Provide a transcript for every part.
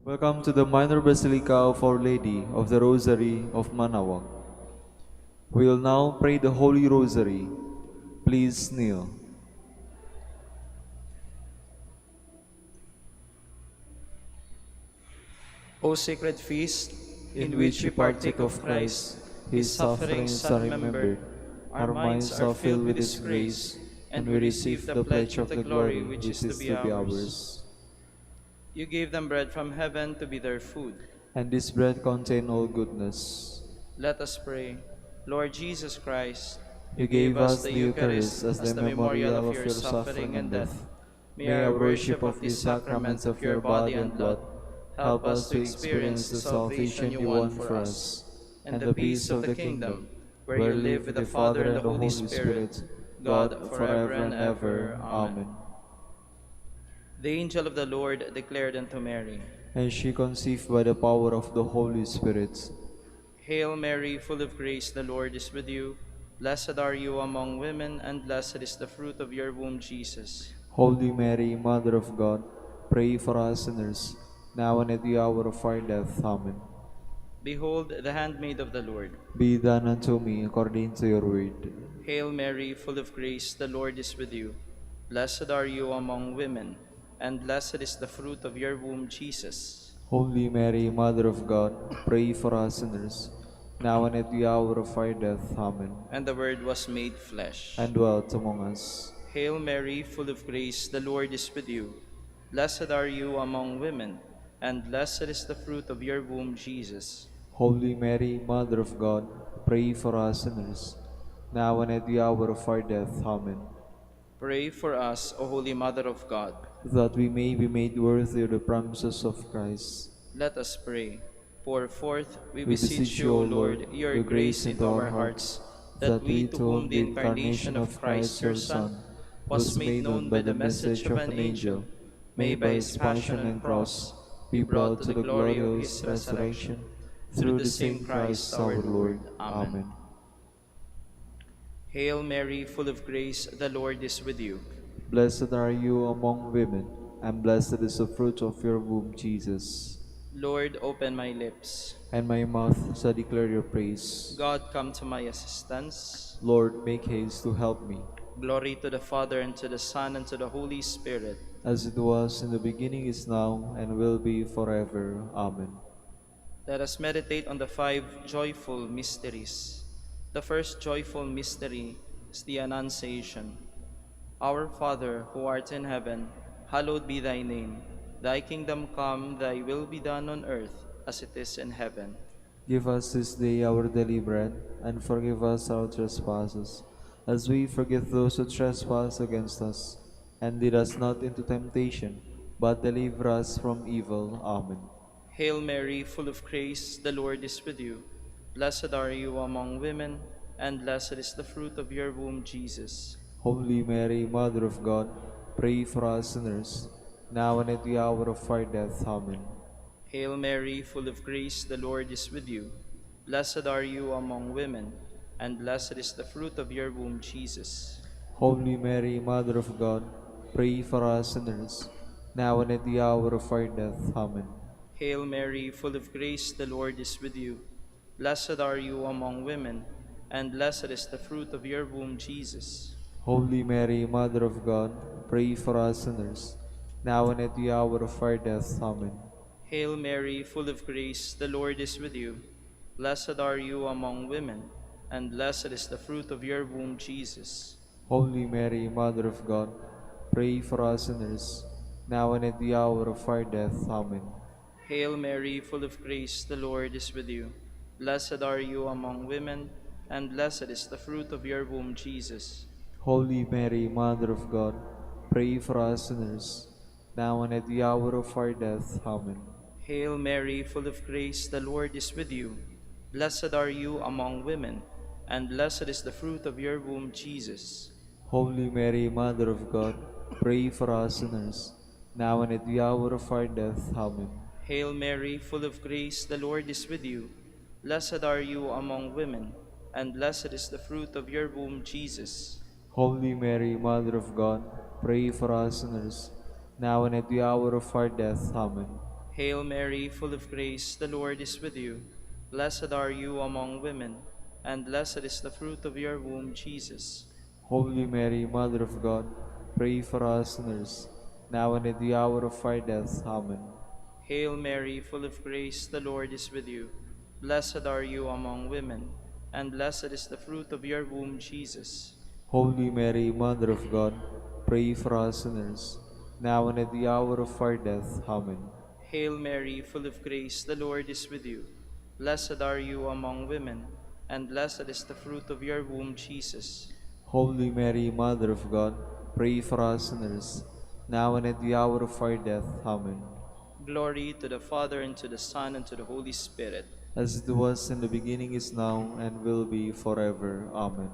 Welcome to the Minor Basilica of Our Lady of the Rosary of Manaoag. We will now pray the Holy Rosary. Please kneel. O sacred feast, In in which which we we partake partake of of Christ, Christ, His His sufferings sufferings are are remembered, remembered, our our minds minds are are filled filled with with His His grace, grace, and and we we receive receive the the pledge pledge of of the the glory glory which which is to is be to be ours. ours. You gave them bread from heaven to be their food. And this bread contains all goodness. Let us pray. Lord Jesus Christ, you You gave gave us us the the Eucharist Eucharist as as the the memorial memorial of of your your suffering suffering and and death. death. May May our our worship worship of of this these sacrament sacraments of of your your body body and and blood blood help help us us to to experience experience the the salvation salvation you you won won for for us us, and and the the peace peace of of the the kingdom, kingdom, where where you live live with with the the Father Father and the and the Holy Holy Spirit, Spirit, God, God, forever forever and and ever. ever. Amen. Amen. The angel of the Lord declared unto Mary, And she conceived by the power of the Holy Spirit. Hail Mary, full of grace, the Lord is with you. Blessed are you among women, and blessed is the fruit of your womb, Jesus. Holy Mary, Mother of God, pray for us sinners, now and at the hour of our death. Amen. Behold, the handmaid of the Lord. Be done unto me according to your word. Hail Mary, full of grace, the Lord is with you. Blessed are you among women, and blessed is the fruit of your womb, Jesus. Holy Mary, Mother of God, pray for us sinners, now and at the hour of our death. Amen. And the Word was made flesh. And dwelt among us. Hail Mary, full of grace, the Lord is with you. Blessed are you among women, and blessed is the fruit of your womb, Jesus. Holy Mary, Mother of God, pray for us sinners, now and at the hour of our death. Amen. Pray for us, O Holy Mother of God. That we may be made worthy of the promises of Christ. Let us pray. Pour forth, we We beseech beseech you, you, O O Lord, Lord, your your grace grace into into our our hearts, hearts, that that we, we, to to whom whom the the incarnation incarnation of of Christ, Christ your your Son, Son was was made made known known by by the the message message of of an an angel, angel, may may by by his his passion passion and and cross cross be be brought brought to to the the glory of his glorious resurrection. resurrection, Through through the the same same Christ Christ our our Lord. Lord. Amen. Amen. Hail Mary, full of grace, the Lord is with you. Blessed are you among women, and blessed is the fruit of your womb, Jesus. Lord, open my lips. And my mouth shall declare your praise. God, come to my assistance. Lord, make haste to help me, Glory to the Father, and to the Son, and to the Holy Spirit. as it was in the beginning, is now, and will be forever. Amen. Let us meditate on the five joyful mysteries. The first joyful mystery is the Annunciation. Our Father, who art in heaven, hallowed be thy name. Thy kingdom come, thy will be done on earth as it is in heaven. Give us this day our daily bread, and forgive us our trespasses, as we forgive those who trespass against us. And lead us not into temptation, but deliver us from evil. Amen. Hail Mary, full of grace, the Lord is with you. Blessed are you among women, and blessed is the fruit of your womb, Jesus. Holy Mary, Mother of God, pray for us sinners, now and at the hour of our death. Amen. Hail Mary, full of grace, the Lord is with you. Blessed are you among women, and blessed is the fruit of your womb, Jesus. Holy Mary, Mother of God, pray for us sinners, now and at the hour of our death. Amen. Hail Mary, full of grace, the Lord is with you. Blessed are you among women, and blessed is the fruit of your womb, Jesus. Holy Mary, Mother of God, pray for us sinners, now and at the hour of our death. Amen. Hail Mary, full of grace, the Lord is with you. Blessed are you among women, and blessed is the fruit of your womb, Jesus. Holy Mary, Mother of God, pray for us sinners, now and at the hour of our death. Amen. Hail Mary, full of grace, the Lord is with you. Blessed are you among women, and blessed is the fruit of your womb, Jesus. Holy Mary, Mother of God, pray for us sinners, now and at the hour of our death. Amen. Hail Mary, full of grace, the Lord is with you. Blessed are you among women, and blessed is the fruit of your womb, Jesus. Holy Mary, Mother of God, pray for us sinners, now and at the hour of our death. Amen. Hail Mary, full of grace, the Lord is with you. Blessed are you among women, and blessed is the fruit of your womb, Jesus. Holy Mary, Mother of God, pray for us sinners, now and at the hour of our death. Amen. Hail Mary, full of grace, the Lord is with you. Blessed are you among women, and blessed is the fruit of your womb, Jesus. Holy Mary, Mother of God, pray for us sinners, now and at the hour of our death. Amen. Hail Mary, full of grace, the Lord is with you. Blessed are you among women, and blessed is the fruit of your womb, Jesus. Holy Mary, Mother of God, pray for us sinners, now and at the hour of our death. Amen. Hail Mary, full of grace, the Lord is with you. Blessed are you among women, and blessed is the fruit of your womb, Jesus. Holy Mary, Mother of God, pray for us sinners, now and at the hour of our death. Amen. Glory to the Father, and to the Son, and to the Holy Spirit. As it was in the beginning, is now, and will be forever. Amen.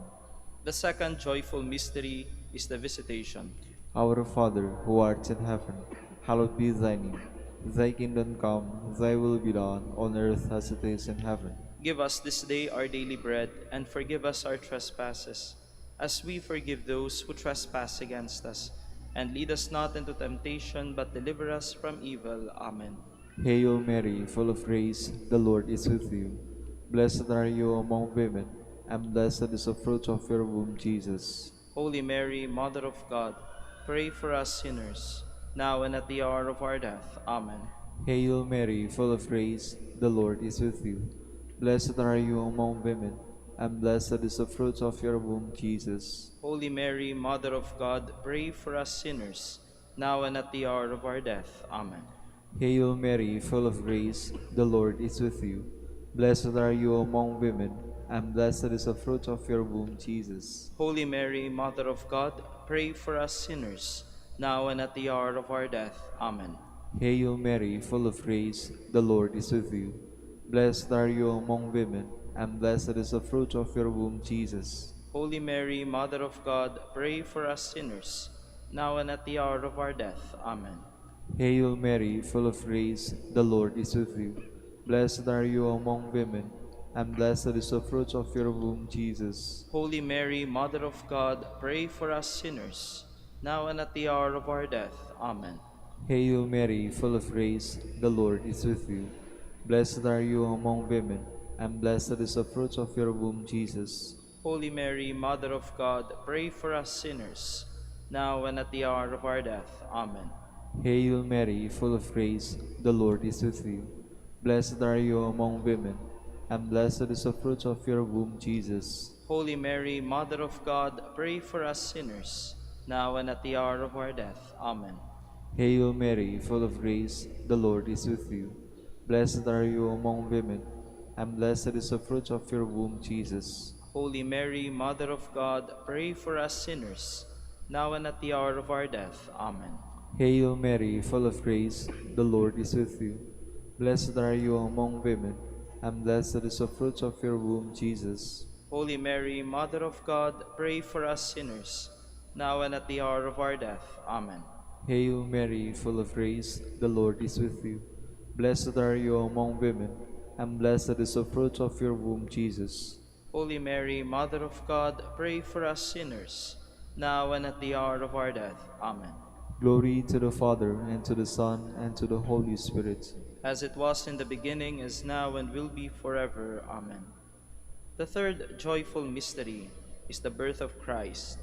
The second joyful mystery is the Visitation. Our Father, who art in heaven, hallowed be thy name. Thy kingdom come, thy will be done, on earth as it is in heaven. Give us this day our daily bread, and forgive us our trespasses, as we forgive those who trespass against us. And lead us not into temptation, but deliver us from evil. Amen. Hail Mary, full of grace, the Lord is with you. Blessed are you among women, and blessed is the fruit of your womb, Jesus. Holy Mary, Mother of God, pray for us sinners, now and at the hour of our death. Amen. Hail Mary, full of grace, the Lord is with you. Blessed are you among women, and blessed is the fruit of your womb, Jesus. Holy Mary, Mother of God, pray for us sinners, now and at the hour of our death. Amen. Hail Mary, full of grace, the Lord is with you. Blessed are you among women, and blessed is the fruit of your womb, Jesus. Holy Mary, Mother of God, pray for us sinners, now and at the hour of our death. Amen. Hail Mary, full of grace, the Lord is with you. Blessed are you among women, and blessed is the fruit of your womb, Jesus. Holy Mary, Mother of God, pray for us sinners, now and at the hour of our death. Amen. Hail Mary, full of grace, the Lord is with you. Blessed are you among women, and blessed is the fruit of your womb, Jesus. Holy Mary, Mother of God, pray for us sinners, now and at the hour of our death. Amen. Hail Mary, full of grace, the Lord is with you. Blessed are you among women, and blessed is the fruit of your womb, Jesus. Holy Mary, Mother of God, pray for us sinners, now and at the hour of our death. Amen. Hail Mary, full of grace, the Lord is with you. Blessed are you among women, and blessed is the fruit of your womb, Jesus. Holy Mary, Mother of God, pray for us sinners, now and at the hour of our death. Amen. Hail Mary, full of grace, the Lord is with you. Blessed are you among women, and blessed is the fruit of your womb, Jesus. Holy Mary, Mother of God, pray for us sinners, now and at the hour of our death. Amen. Hail Mary, full of grace, the Lord is with you. Blessed are you among women, and blessed is the fruit of your womb, Jesus. Holy Mary, Mother of God, pray for us sinners, now and at the hour of our death. Amen. Hail Mary, full of grace, the Lord is with you. Blessed are you among women, and blessed is the fruit of your womb, Jesus. Holy Mary, Mother of God, pray for us sinners, now and at the hour of our death. Amen. Glory to the Father, and to the Son, and to the Holy Spirit. As it was in the beginning, is now, and will be forever. Amen. The third joyful mystery is the birth of Christ.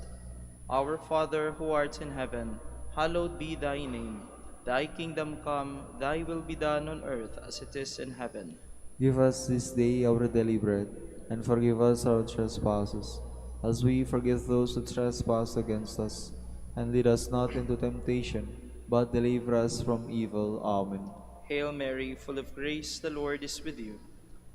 Our Father, who art in heaven, hallowed be thy name. Thy kingdom come, thy will be done on earth as it is in heaven. Give us this day our daily bread, and forgive us our trespasses, as we forgive those who trespass against us. And lead us not into temptation, but deliver us from evil. Amen. Hail Mary, full of grace, the Lord is with you.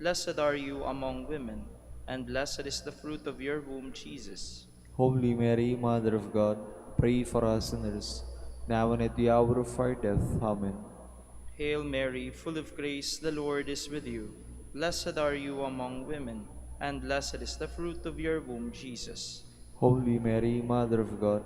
Blessed are you among women, and blessed is the fruit of your womb, Jesus. Holy Mary, Mother of God, pray for us sinners, now and at the hour of our death. Amen. Hail Mary, full of grace, the Lord is with you. Blessed are you among women, and blessed is the fruit of your womb, Jesus. Holy Mary, Mother of God,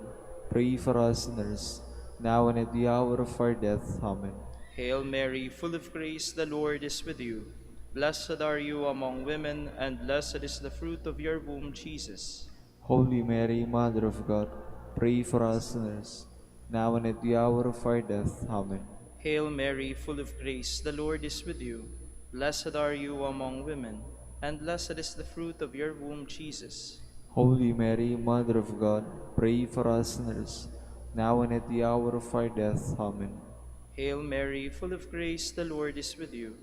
pray for us sinners, now and at the hour of our death. Amen. Hail Mary, full of grace, the Lord is with you. Blessed are you among women, and blessed is the fruit of your womb, Jesus. Holy Mary, Mother of God, pray for us sinners, now and at the hour of our death. Amen. Hail Mary, full of grace, the Lord is with you. Blessed are you among women, and blessed is the fruit of your womb, Jesus. Holy Mary, Mother of God, pray for us sinners, now and at the hour of our death. Amen. Hail Mary, full of grace, the Lord is with you.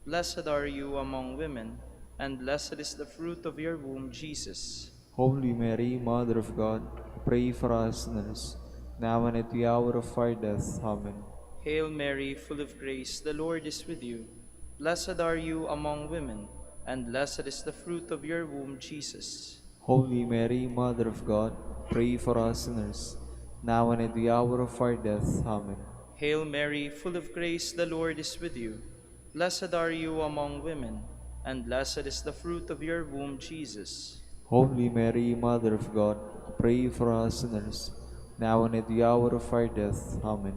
Blessed are you among women, and blessed is the fruit of your womb, Jesus. Holy Mary, Mother of God, pray for us sinners, now and at the hour of our death. Amen. Hail Mary, full of grace, the Lord is with you. Blessed are you among women, and blessed is the fruit of your womb, Jesus. Holy Mary, Mother of God, pray for us sinners, now and at the hour of our death. Amen. Hail Mary, full of grace, the Lord is with you. Blessed are you among women, and blessed is the fruit of your womb, Jesus. Holy Mary, Mother of God, pray for us sinners, now and at the hour of our death. Amen.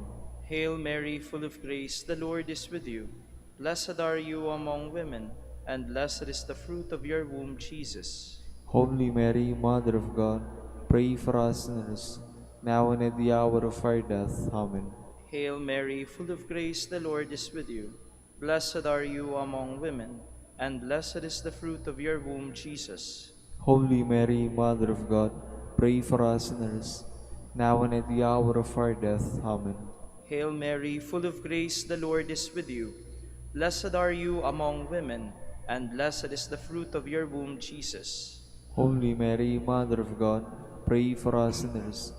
Hail Mary, full of grace, the Lord is with you. Blessed are you among women, and blessed is the fruit of your womb, Jesus. Holy Mary, Mother of God, pray for us sinners, now and at the hour of our death. Amen. Hail Mary, full of grace, the Lord is with you. Blessed are you among women, and blessed is the fruit of your womb, Jesus. Holy Mary, Mother of God, pray for us sinners, now and at the hour of our death. Amen. Hail Mary, full of grace, the Lord is with you. Blessed are you among women, and blessed is the fruit of your womb, Jesus. Holy Mary, Mother of God, pray for us sinners,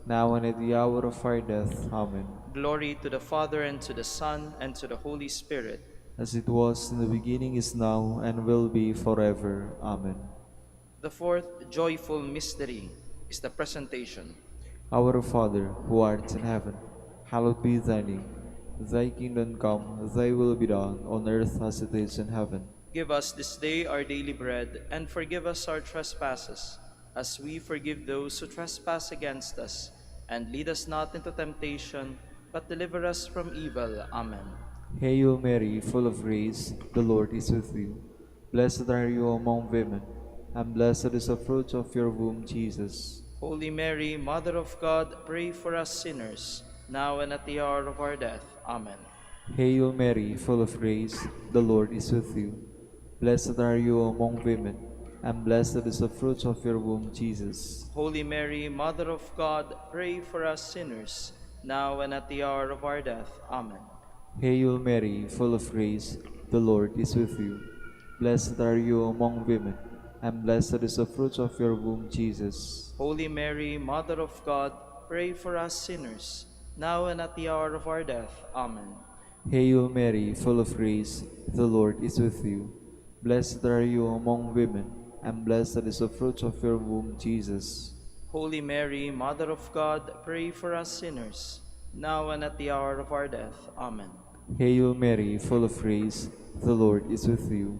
now and at the hour of our death. Amen. Glory to the Father, and to the Son, and to the Holy Spirit. As it was in the beginning, is now, and will be forever. Amen. The fourth joyful mystery is the presentation. Our Father, who art in heaven, hallowed be thy name. Thy kingdom come, thy will be done, on earth as it is in heaven. Give us this day our daily bread, and forgive us our trespasses, as we forgive those who trespass against us. And lead us not into temptation, but deliver us from evil. Amen. Hail Mary, full of grace, the Lord is with you. Blessed are you among women, and blessed is the fruit of your womb, Jesus. Holy Mary, Mother of God, pray for us sinners, now and at the hour of our death. Amen. Hail Mary, full of grace, the Lord is with you. Blessed are you among women, and blessed is the fruit of your womb, Jesus. Holy Mary, Mother of God, pray for us sinners, now and at the hour of our death. Amen. Hail Mary, full of grace, the Lord is with you. Blessed are you among women, and blessed is the fruit of your womb, Jesus. Holy Mary, Mother of God, pray for us sinners, now and at the hour of our death. Amen. Hail Mary, full of grace, the Lord is with you. Blessed are you among women, and blessed is the fruit of your womb, Jesus. Holy Mary, Mother of God, pray for us sinners, now and at the hour of our death. Amen. Hail Mary, full of grace, the Lord is with you.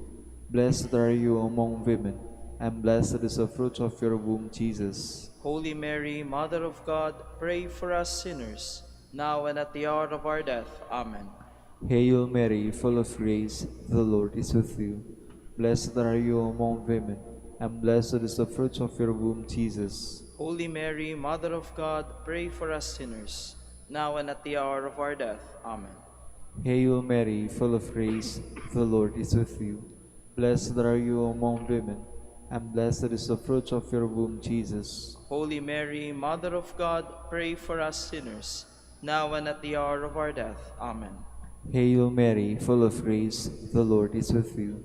Blessed are you among women, and blessed is the fruit of your womb, Jesus. Holy Mary, Mother of God, pray for us sinners, now and at the hour of our death. Amen. Hail Mary, full of grace, the Lord is with you. Blessed are you among women, and blessed is the fruit of your womb, Jesus. Holy Mary, Mother of God, pray for us sinners, now and at the hour of our death. Amen. Hail Mary, full of grace, the Lord is with you. Blessed are you among women, and blessed is the fruit of your womb, Jesus. Holy Mary, Mother of God, pray for us sinners, now and at the hour of our death. Amen. Hail Mary, full of grace, the Lord is with you.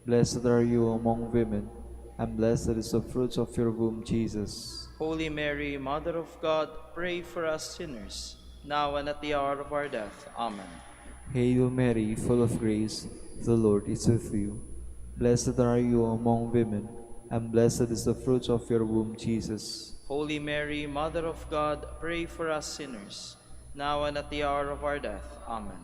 Blessed are you among women, and blessed is the fruit of your womb, Jesus. Holy Mary, Mother of God, pray for us sinners, now and at the hour of our death. Amen. Hail Mary, full of grace, the Lord is with you. Blessed are you among women, and blessed is the fruit of your womb, Jesus. Holy Mary, Mother of God, pray for us sinners, now and at the hour of our death. Amen.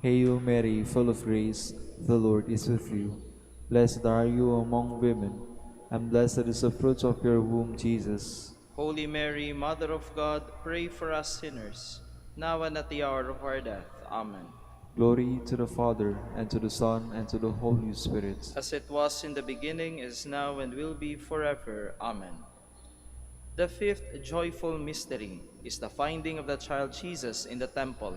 Hail Mary, full of grace, the Lord is with you. Blessed are you among women, and blessed is the fruit of your womb, Jesus. Holy Mary, Mother of God, pray for us sinners, now and at the hour of our death. Amen. Glory to the Father, and to the Son, and to the Holy Spirit. As it was in the beginning, is now, and will be forever. Amen. The fifth joyful mystery is the finding of the child Jesus in the temple.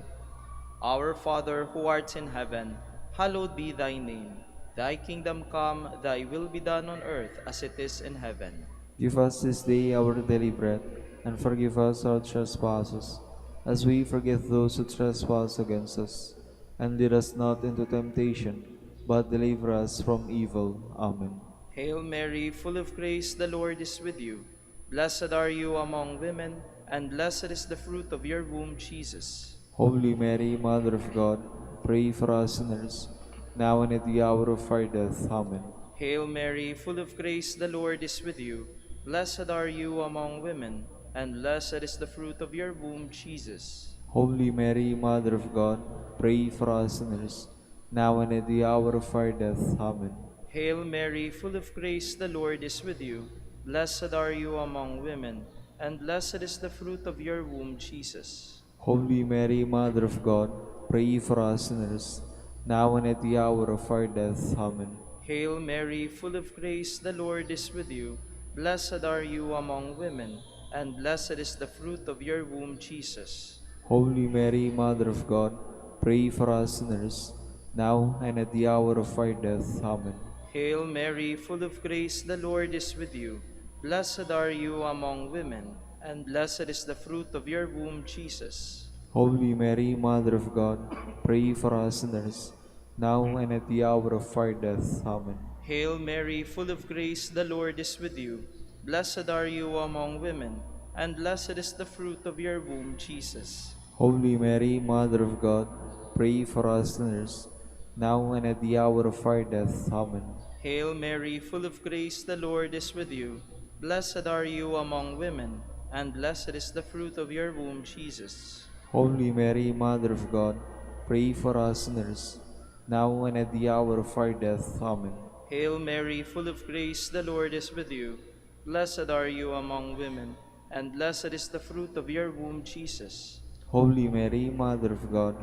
Our Father who art in heaven, hallowed be thy name. Thy kingdom come, thy will be done on earth as it is in heaven. Give us this day our daily bread, and forgive us our trespasses, as we forgive those who trespass against us. And lead us not into temptation, but deliver us from evil. Amen. Hail Mary, full of grace, the Lord is with you. Blessed are you among women, and blessed is the fruit of your womb, Jesus. Holy Mary, Mother of God, pray for us sinners, now and at the hour of our death. Amen. Hail Mary, full of grace, the Lord is with you. Blessed are you among women, and blessed is the fruit of your womb, Jesus. Holy Mary, Mother of God, pray for us sinners, now and at the hour of our death. Amen. Hail Mary, full of grace, the Lord is with you. Blessed are you among women, and blessed is the fruit of your womb, Jesus. Holy Mary, Mother of God, pray for us sinners, now and at the hour of our death. Amen. Hail Mary, full of grace, the Lord is with you. Blessed are you among women, and blessed is the fruit of your womb, Jesus. Holy Mary, Mother of God, pray for us sinners, now and at the hour of our death. Amen. Hail Mary, full of grace, the Lord is with you. Blessed are you among women, and blessed is the fruit of your womb, Jesus. Holy Mary, Mother of God, pray for us sinners, now and at the hour of our death. Amen. Hail Mary, full of grace, the Lord is with you. Blessed are you among women, and blessed is the fruit of your womb, Jesus. Holy Mary, Mother of God, pray for us sinners, now and at the hour of our death. Amen. Hail Mary, full of grace, the Lord is with you. Blessed are you among women, and blessed is the fruit of your womb, Jesus. Holy Mary, Mother of God, pray for us sinners, now and at the hour of our death. Amen. Hail Mary, full of grace, the Lord is with you. Blessed are you among women, and blessed is the fruit of your womb, Jesus. Holy Mary, Mother of God,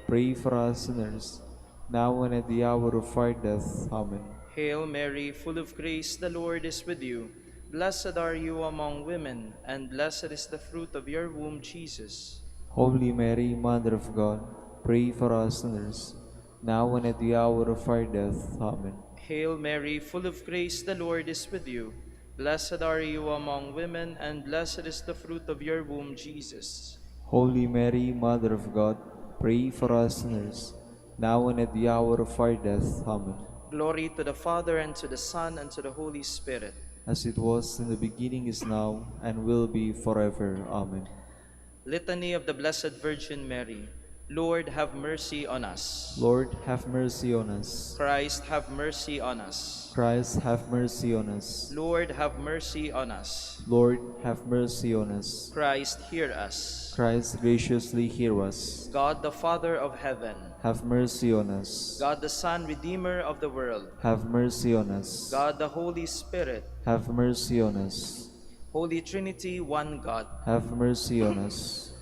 pray for us sinners, now and at the hour of our death. Amen. Hail Mary, full of grace, the Lord is with you. Blessed are you among women, and blessed is the fruit of your womb, Jesus. Holy Mary, Mother of God, pray for us sinners, now and at the hour of our death. Amen. Hail Mary, full of grace, the Lord is with you. Blessed are you among women, and blessed is the fruit of your womb, Jesus. Holy Mary, Mother of God, pray for us sinners, now and at the hour of our death. Amen. Glory to the Father, and to the Son, and to the Holy Spirit. As it was in the beginning, is now, and will be forever. Amen. Litany of the Blessed Virgin Mary. Lord, have mercy on us. Lord, have mercy on us. Christ, have mercy on us. Christ, have mercy on us. Lord, have mercy on us. Lord, have mercy on us. Christ, hear us. Christ, graciously hear us. God, the Father of heaven, Have mercy on us. God, the Son, Redeemer of the world, Have mercy on us. God, the Holy Spirit, Have mercy on us. Holy Trinity, one God, Have mercy on us.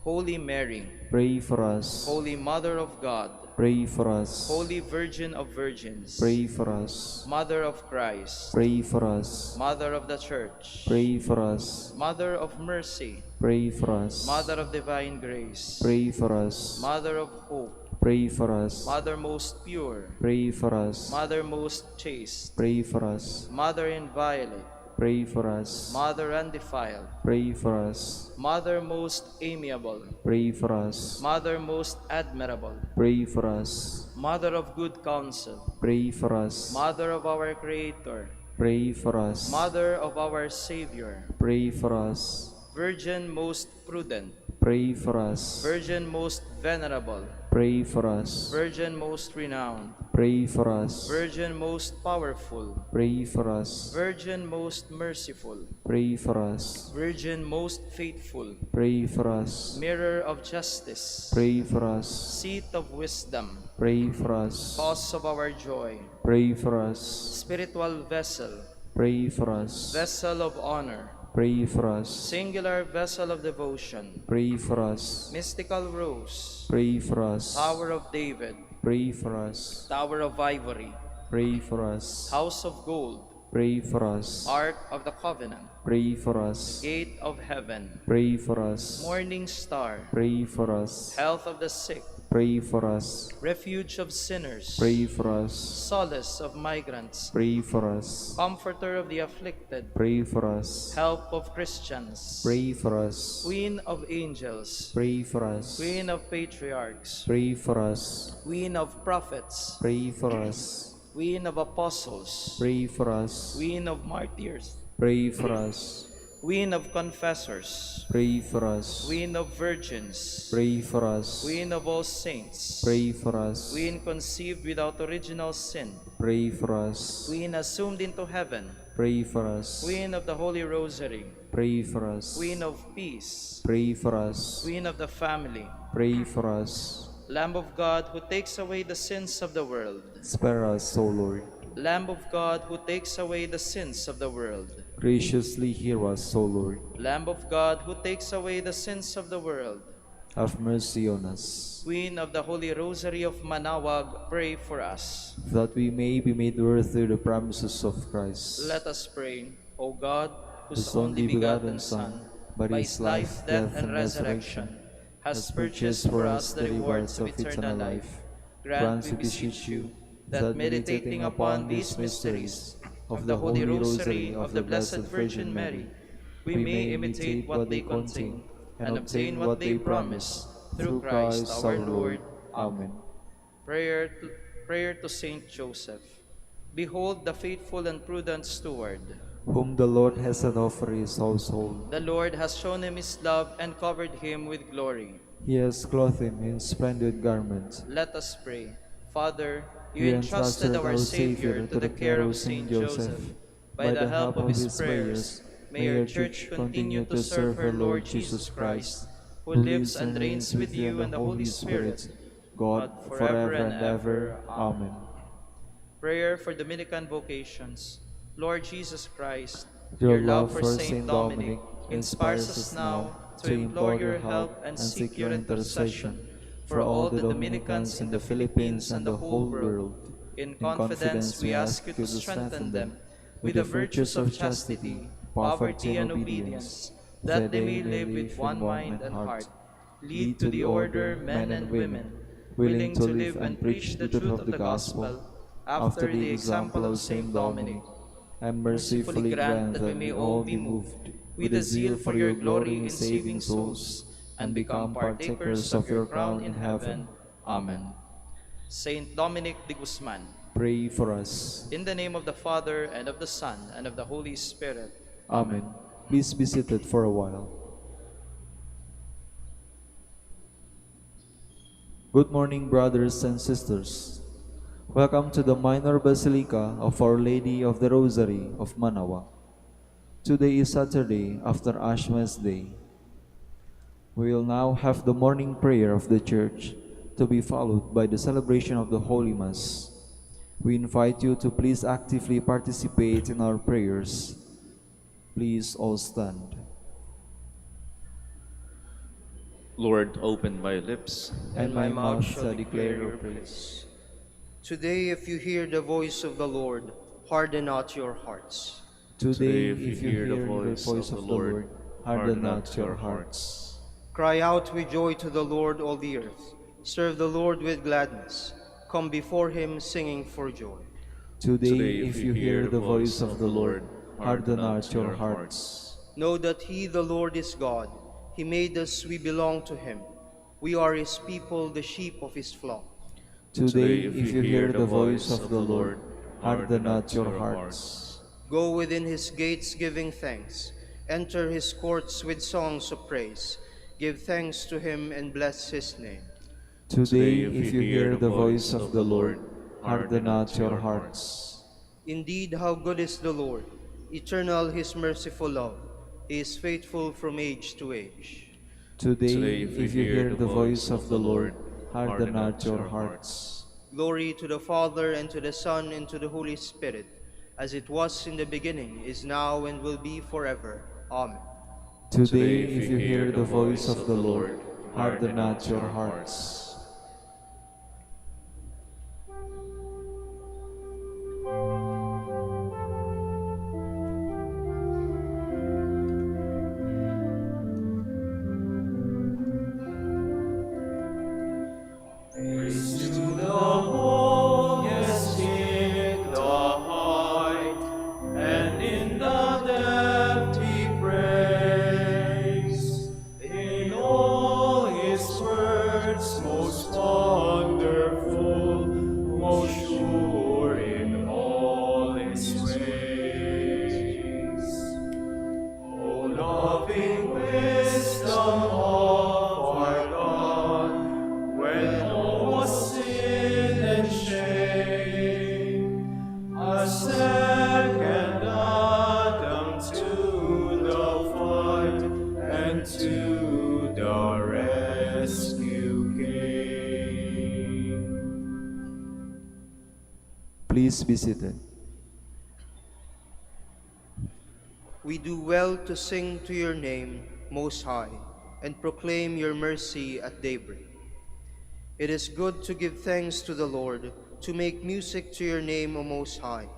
Holy Mary, Pray for us. Holy Mother of God, Pray for us. Holy Virgin of Virgins, Pray for us. Mother of Christ, Pray for us. Mother of the Church, Pray for us. Mother of Mercy, Pray for us. Mother of Divine Grace, Pray for us. Mother of Hope, Pray for us. Mother most pure, Pray for us. Mother most chaste, Pray for us. Mother inviolate, Pray for us. Mother undefiled, Pray for us. Mother most amiable, Pray for us. Mother most admirable, Pray for us. Mother of good counsel, Pray for us. Mother of our Creator, Pray for us. Mother of our Savior, Pray for us. Virgin most prudent, Pray for us. Virgin most venerable, Pray for us. Virgin most renowned, Pray for us. Virgin most powerful, Pray for us. Virgin most merciful, Pray for us. Virgin most faithful, Pray for us. Mirror of justice, Pray for us. Seat of wisdom, Pray for us. Cause of our joy, Pray for us. Spiritual vessel, Pray for us. Vessel of honor, Pray for us. Singular vessel of devotion, Pray for us. Mystical rose, Pray for us. Tower of David, Pray for us. Tower of ivory, Pray for us. House of gold, Pray for us. Ark of the covenant, Pray for us. Gate of heaven, Pray for us. Morning star, Pray for us. Health of the sick, Pray for us. Refuge of sinners, Pray for us. solace of migrants, Pray for us. comforter of the afflicted, Pray for us. help of Christians, Pray for us. Queen of angels, Pray for us. Queen of patriarchs, Pray for us. Queen of prophets, Pray for us. Queen of apostles, Pray for us. Queen of martyrs, Pray for us. Queen of confessors, Pray for us. Queen of virgins, Pray for us. Queen of all saints, Pray for us. Queen conceived without original sin, Pray for us. Queen assumed into heaven, Pray for us. Queen of the Holy Rosary, Pray for us. Queen of peace, Pray for us. Queen of the family, Pray for us. Lamb of God who takes away the sins of the world, Spare us, O Lord. Lamb of God who takes away the sins of the world, Graciously hear us, O Lord. Lamb of God who takes away the sins of the world, Have mercy on us, Queen of the Holy Rosary of Manaoag, pray for us. that we may be made worthy of the promises of Christ. Let us pray, O God, whose Whose only begotten Son, by his life, death, and resurrection, has purchased for us the rewards of eternal life. Grant, we beseech you, that meditating upon these mysteries of the Holy Rosary of the Blessed Virgin Mary, we may imitate what they contain and obtain what they promise, through Christ our Lord. Amen. Prayer to Saint Joseph. Behold the faithful and prudent steward. Whom the Lord has set over his household. The Lord has shown him his love and covered him with glory. He has clothed him in splendid garments. Let us pray. Father, you entrusted our Savior to the care of Saint Joseph. By the help of his prayers, may your Church continue to serve her Lord Jesus Christ, who lives and reigns with you and the Holy Spirit, God, forever and ever. Amen. Prayer for Dominican vocations. Lord Jesus Christ, Your love for Saint Dominic inspires us now to implore your help and seek your intercession for all the Dominicans in the Philippines and the whole world. In confidence, we ask you to strengthen them with the virtues of chastity, poverty, and obedience, that they may live with one mind and heart. Lead to the order men and women, willing to live and preach the truth of the gospel, after the example of Saint Dominic. And mercifully grant that we may all be moved with a zeal for your glory in saving souls, and become partakers of your crown in heaven. Amen. Saint Dominic de Guzman, Pray for us. in the name of the Father, and of the Son, and of the Holy Spirit. Amen. Please be seated for a while. Good morning, brothers and sisters. Welcome to the Minor Basilica of Our Lady of the Rosary of Manaoag. Today is Saturday after Ash Wednesday. We will now have the morning prayer of the Church, to be followed by the celebration of the Holy Mass. We invite you to please actively participate in our prayers. Please all stand. Lord, open my lips, And my mouth shall declare your praise. Today, if you hear the voice of the Lord, harden not your hearts. Today, if you hear the voice of the Lord, harden not your hearts. Cry out with joy to the Lord, all the earth. Serve the Lord with gladness. Come before him singing for joy. Today, if you hear the voice of the Lord, harden not your hearts. Know that he, the Lord, is God. He made us, we belong to him. We are his people, the sheep of his flock. Today, if you hear the voice of the Lord, harden not your hearts. Go within his gates giving thanks. Enter his courts with songs of praise. Give thanks to him and bless his name. Today, if you hear the voice of the Lord, harden not your hearts. Indeed, how good is the Lord, eternal his merciful love. He is faithful from age to age. Today, if you hear the voice of the Lord, harden not your hearts. Glory to the Father, and to the Son, and to the Holy Spirit, as it was in the beginning, is now, and will be forever. Amen. Today, if you hear the voice of the Lord, harden not your hearts. to the rescue came. Please be seated. We do well to sing to your name, Most High, and proclaim your mercy at daybreak. It is good to give thanks to the Lord, to make music to your name, O Most High,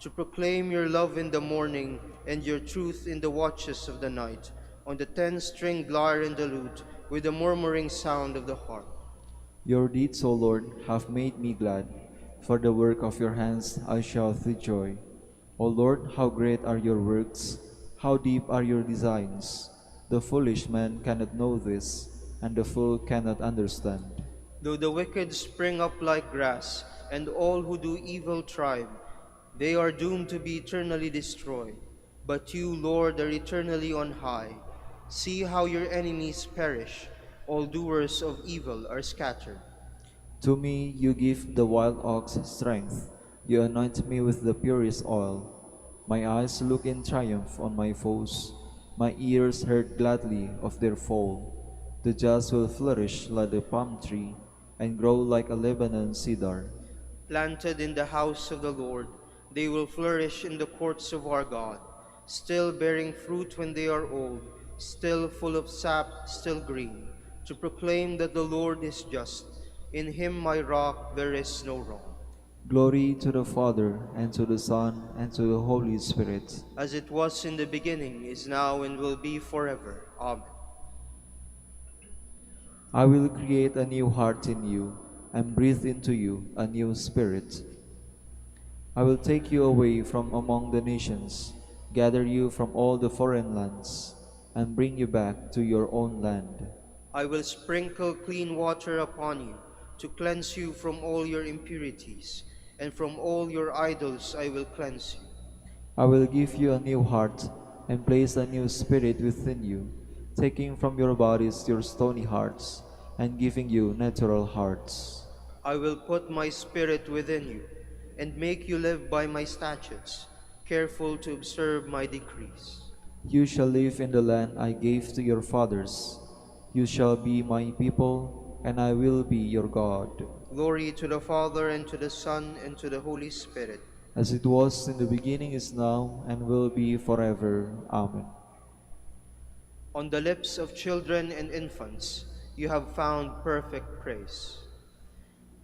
to proclaim your love in the morning and your truth in the watches of the night, on the 10-stringed lyre and the lute, with the murmuring sound of the harp. Your deeds, O Lord, have made me glad. For the work of your hands I shout with joy. O Lord, how great are your works, how deep are your designs. The foolish man cannot know this, and the fool cannot understand. Though the wicked spring up like grass, and all who do evil thrive, they are doomed to be eternally destroyed. But you, Lord, are eternally on high. See how your enemies perish. All doers of evil are scattered. To me you give the wild ox strength. You anoint me with the purest oil. My eyes look in triumph on my foes. My ears heard gladly of their fall. The just will flourish like the palm tree and grow like a Lebanon cedar. Planted in the house of the Lord, they will flourish in the courts of our God, still bearing fruit when they are old, still full of sap, still green, to proclaim that the Lord is just. In him, my rock, there is no wrong. Glory to the Father, and to the Son, and to the Holy Spirit. As it was in the beginning, is now, and will be forever. Amen. I will create a new heart in you, and breathe into you a new spirit. I will take you away from among the nations, gather you from all the foreign lands, and bring you back to your own land. I will sprinkle clean water upon you, to cleanse you from all your impurities, and from all your idols I will cleanse you. I will give you a new heart, and place a new spirit within you, taking from your bodies your stony hearts, and giving you natural hearts. I will put my spirit within you, and make you live by my statutes, careful to observe my decrees. You shall live in the land I gave to your fathers. You shall be my people, and I will be your God. Glory to the Father, and to the Son, and to the Holy Spirit. As it was in the beginning, is now, and will be forever. Amen. On the lips of children and infants, you have found perfect praise.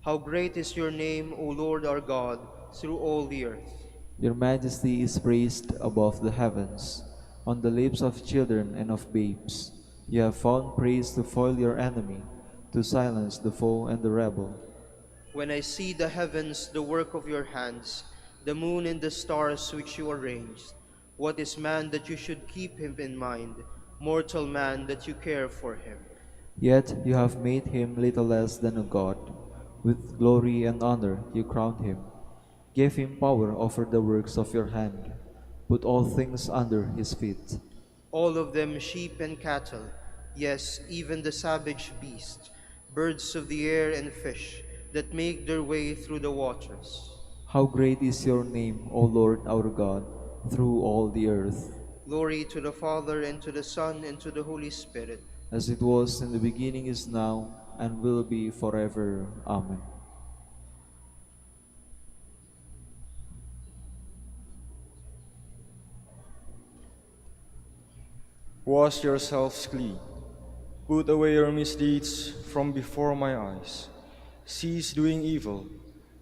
How great is your name, O Lord our God, through all the earth. Your majesty is praised above the heavens. On the lips of children and of babes, you have found praise to foil your enemy, to silence the foe and the rebel. When I see the heavens, the work of your hands, the moon and the stars which you arranged, what is man that you should keep him in mind, mortal man that you care for him? Yet you have made him little less than a god. With glory and honor you crowned him. Gave him power over the works of your hand. Put all things under his feet. All of them sheep and cattle, yes, even the savage beast, birds of the air and fish, that make their way through the waters. How great is your name, O Lord our God, through all the earth. Glory to the Father, and to the Son, and to the Holy Spirit. As it was in the beginning, is now, and will be forever. Amen. Wash yourselves clean. Put away your misdeeds from before my eyes. Cease doing evil.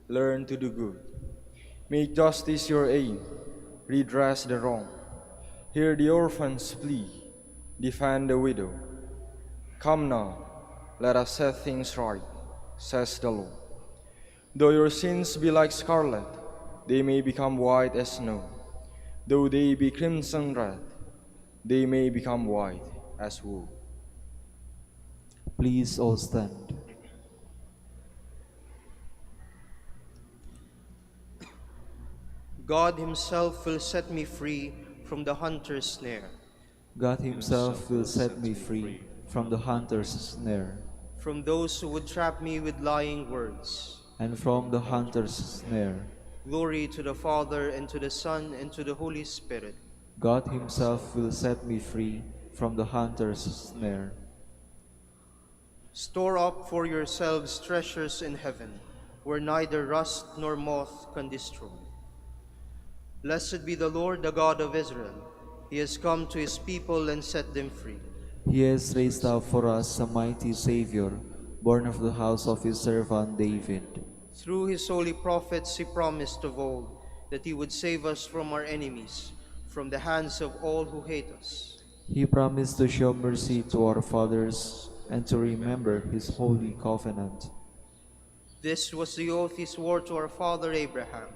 Learn to do good. Make justice your aim. Redress the wrong. Hear the orphan's plea. Defend the widow. Come now, let us set things right, says the Lord. Though your sins be like scarlet, they may become white as snow. Though they be crimson red, they may become white as wool. Please all stand. God himself will set me free from the hunter's snare, God himself will set me free from the hunter's snare, from those who would trap me with lying words. and from the hunter's snare. Glory to the Father, and to the Son, and to the Holy Spirit. God himself will set me free from the hunter's snare. Store up for yourselves treasures in heaven, where neither rust nor moth can destroy. Blessed be the Lord, the God of Israel. He has come to his people and set them free. He has raised up for us a mighty Savior, born of the house of his servant David. Through his holy prophets he promised of old that he would save us from our enemies, from the hands of all who hate us. He promised to show mercy to our fathers and to remember his holy covenant. This was the oath he swore to our father Abraham,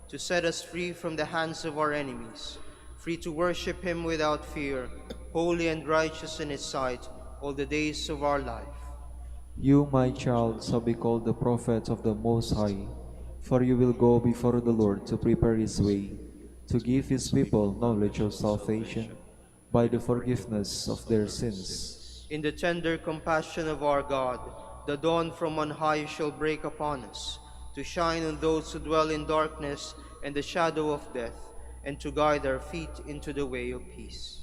to set us free from the hands of our enemies, free to worship him without fear, holy and righteous in his sight all the days of our life. You, my child, shall be called the prophet of the Most High, for you will go before the Lord to prepare his way, to give his people knowledge of salvation by the forgiveness of their sins. In the tender compassion of our God, the dawn from on high shall break upon us, to shine on those who dwell in darkness and the shadow of death, and to guide our feet into the way of peace.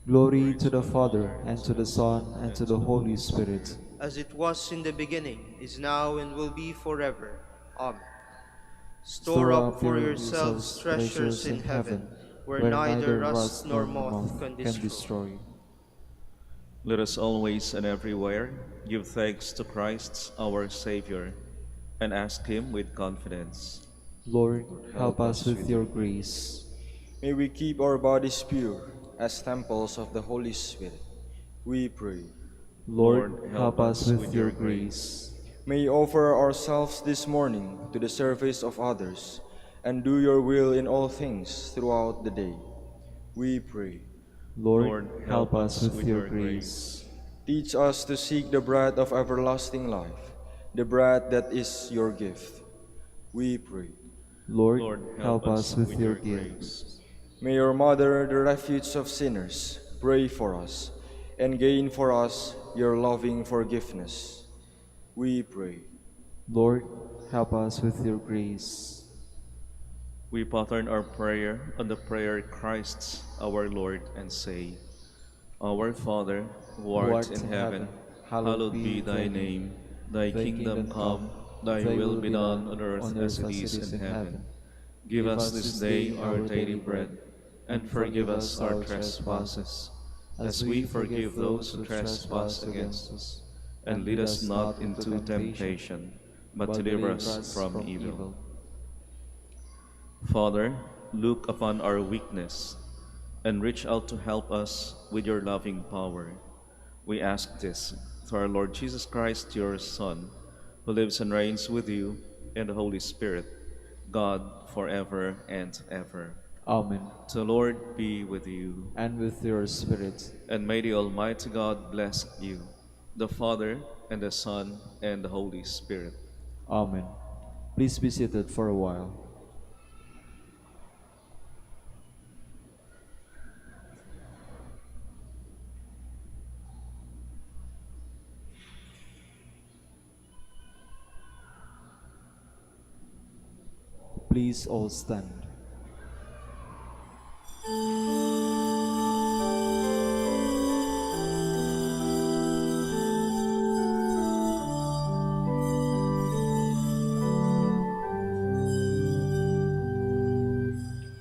Glory to the Father, and to the Son, and to the Holy Spirit. As it was in the beginning, is now, and will be forever. Amen. Store up for yourselves treasures in heaven, where neither rust nor moth can destroy. Let us always and everywhere give thanks to Christ our Savior and ask him with confidence. Lord, help us with your grace. May we keep our bodies pure as temples of the Holy Spirit. We pray. Lord, help us with your grace. May we offer ourselves this morning to the service of others and do your will in all things throughout the day. We pray. Lord, help us with your grace. Teach us to seek the bread of everlasting life, the bread that is your gift. We pray. Lord, help us with your gift. May your Mother, the refuge of sinners, pray for us and gain for us your loving forgiveness. We pray. Lord, help us with your grace. We pattern our prayer on the prayer Christ our Lord and say, Our Father, who art in heaven, hallowed be thy name. Thy kingdom come, thy will be done on earth as it is in heaven. Give us this day our daily bread, and forgive us our trespasses, as we forgive those who trespass against us. And lead us not into temptation, but deliver us from evil. Father, look upon our weakness and reach out to help us with your loving power. We ask this through our Lord Jesus Christ, your Son, who lives and reigns with you in the Holy Spirit, God, forever and ever. Amen. The Lord be with you. And with your spirit. And may the Almighty God bless you, the Father, and the Son, and the Holy Spirit. Amen. Please be seated for a while. Please all stand.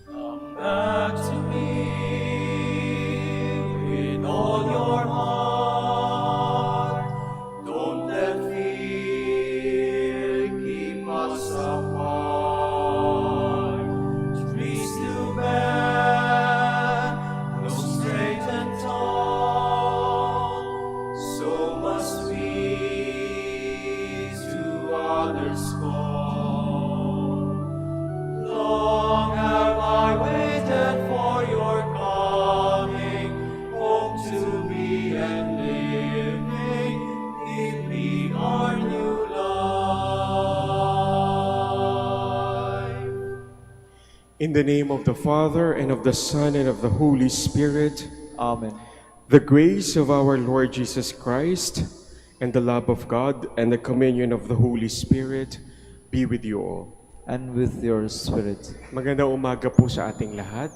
Come back to me with all your heart. Don't let fear keep us apart. Trees to bear, no straight and tall. So must we to others call. Long have I waited for your coming, hope to be and living, deeply our new life. In the name of the Father, and of the Son, and of the Holy Spirit, Amen. the grace of our Lord Jesus Christ, and the love of God, and the communion of the Holy Spirit be with you all. And with your spirit. Magandang umaga po sa ating lahat.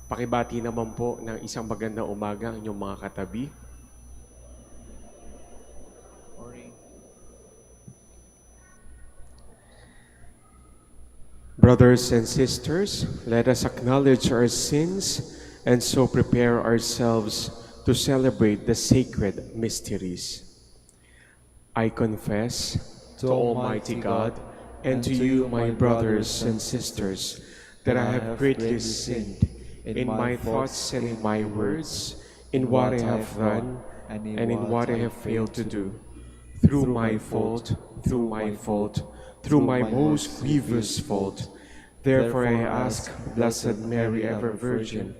Pakibati naman po ng isang magandang umaga ang inyong mga katabi. Brothers and sisters, let us acknowledge our sins and so prepare ourselves to celebrate the sacred mysteries. I confess to Almighty God and to you, my brothers and sisters, that I have greatly sinned in my thoughts and in my words, in what I have done and in what I have failed to do. Through my fault, through my most grievous fault. Therefore I ask Blessed Mary, ever Virgin,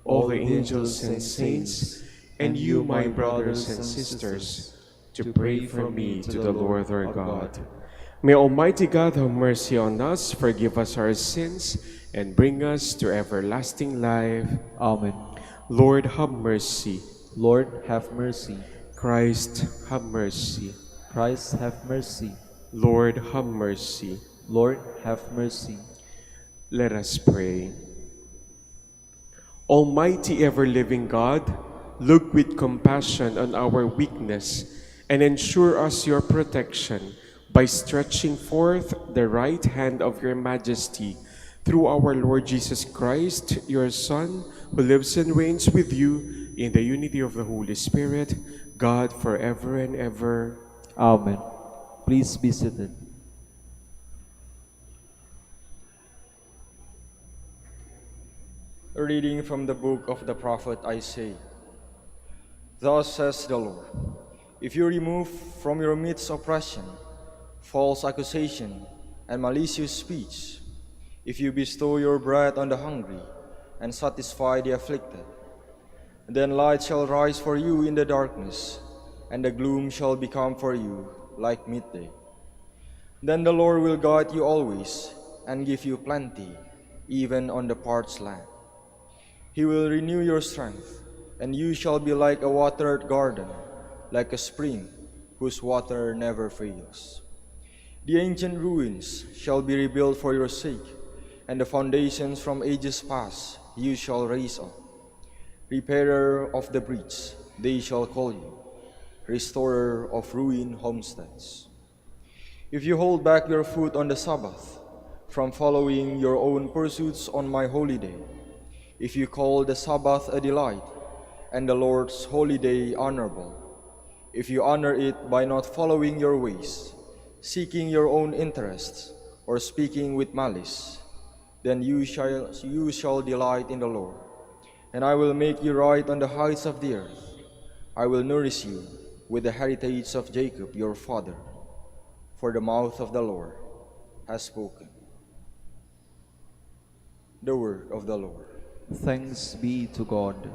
all the angels and saints, and you, my brothers and sisters, to pray for me to the Lord our God. May Almighty God have mercy on us, forgive us our sins, and bring us to everlasting life. Amen. Lord, have mercy. Lord, have mercy. Christ, have mercy. Christ, have mercy. Lord, have mercy. Lord, have mercy. Let us pray. Almighty ever-living God, look with compassion on our weakness and ensure us your protection by stretching forth the right hand of your majesty through our Lord Jesus Christ, your Son, who lives and reigns with you in the unity of the Holy Spirit, God forever and ever. Amen. Please be seated. A reading from the book of the prophet Isaiah. Thus says the Lord, if you remove from your midst oppression, false accusation, and malicious speech, if you bestow your bread on the hungry and satisfy the afflicted, then light shall rise for you in the darkness, and the gloom shall become for you like midday. Then the Lord will guide you always and give you plenty, even on the parched land. He will renew your strength, and you shall be like a watered garden, like a spring whose water never fails. The ancient ruins shall be rebuilt for your sake, and the foundations from ages past you shall raise up. Repairer of the breach, they shall call you, restorer of ruined homesteads. If you hold back your foot on the Sabbath from following your own pursuits on my holy day, if you call the Sabbath a delight and the Lord's holy day honorable, if you honor it by not following your ways, seeking your own interests, or speaking with malice, then you shall delight in the Lord, and I will make you ride on the heights of the earth. I will nourish you with the heritage of Jacob your father, for the mouth of the Lord has spoken. The word of the Lord. Thanks be to God.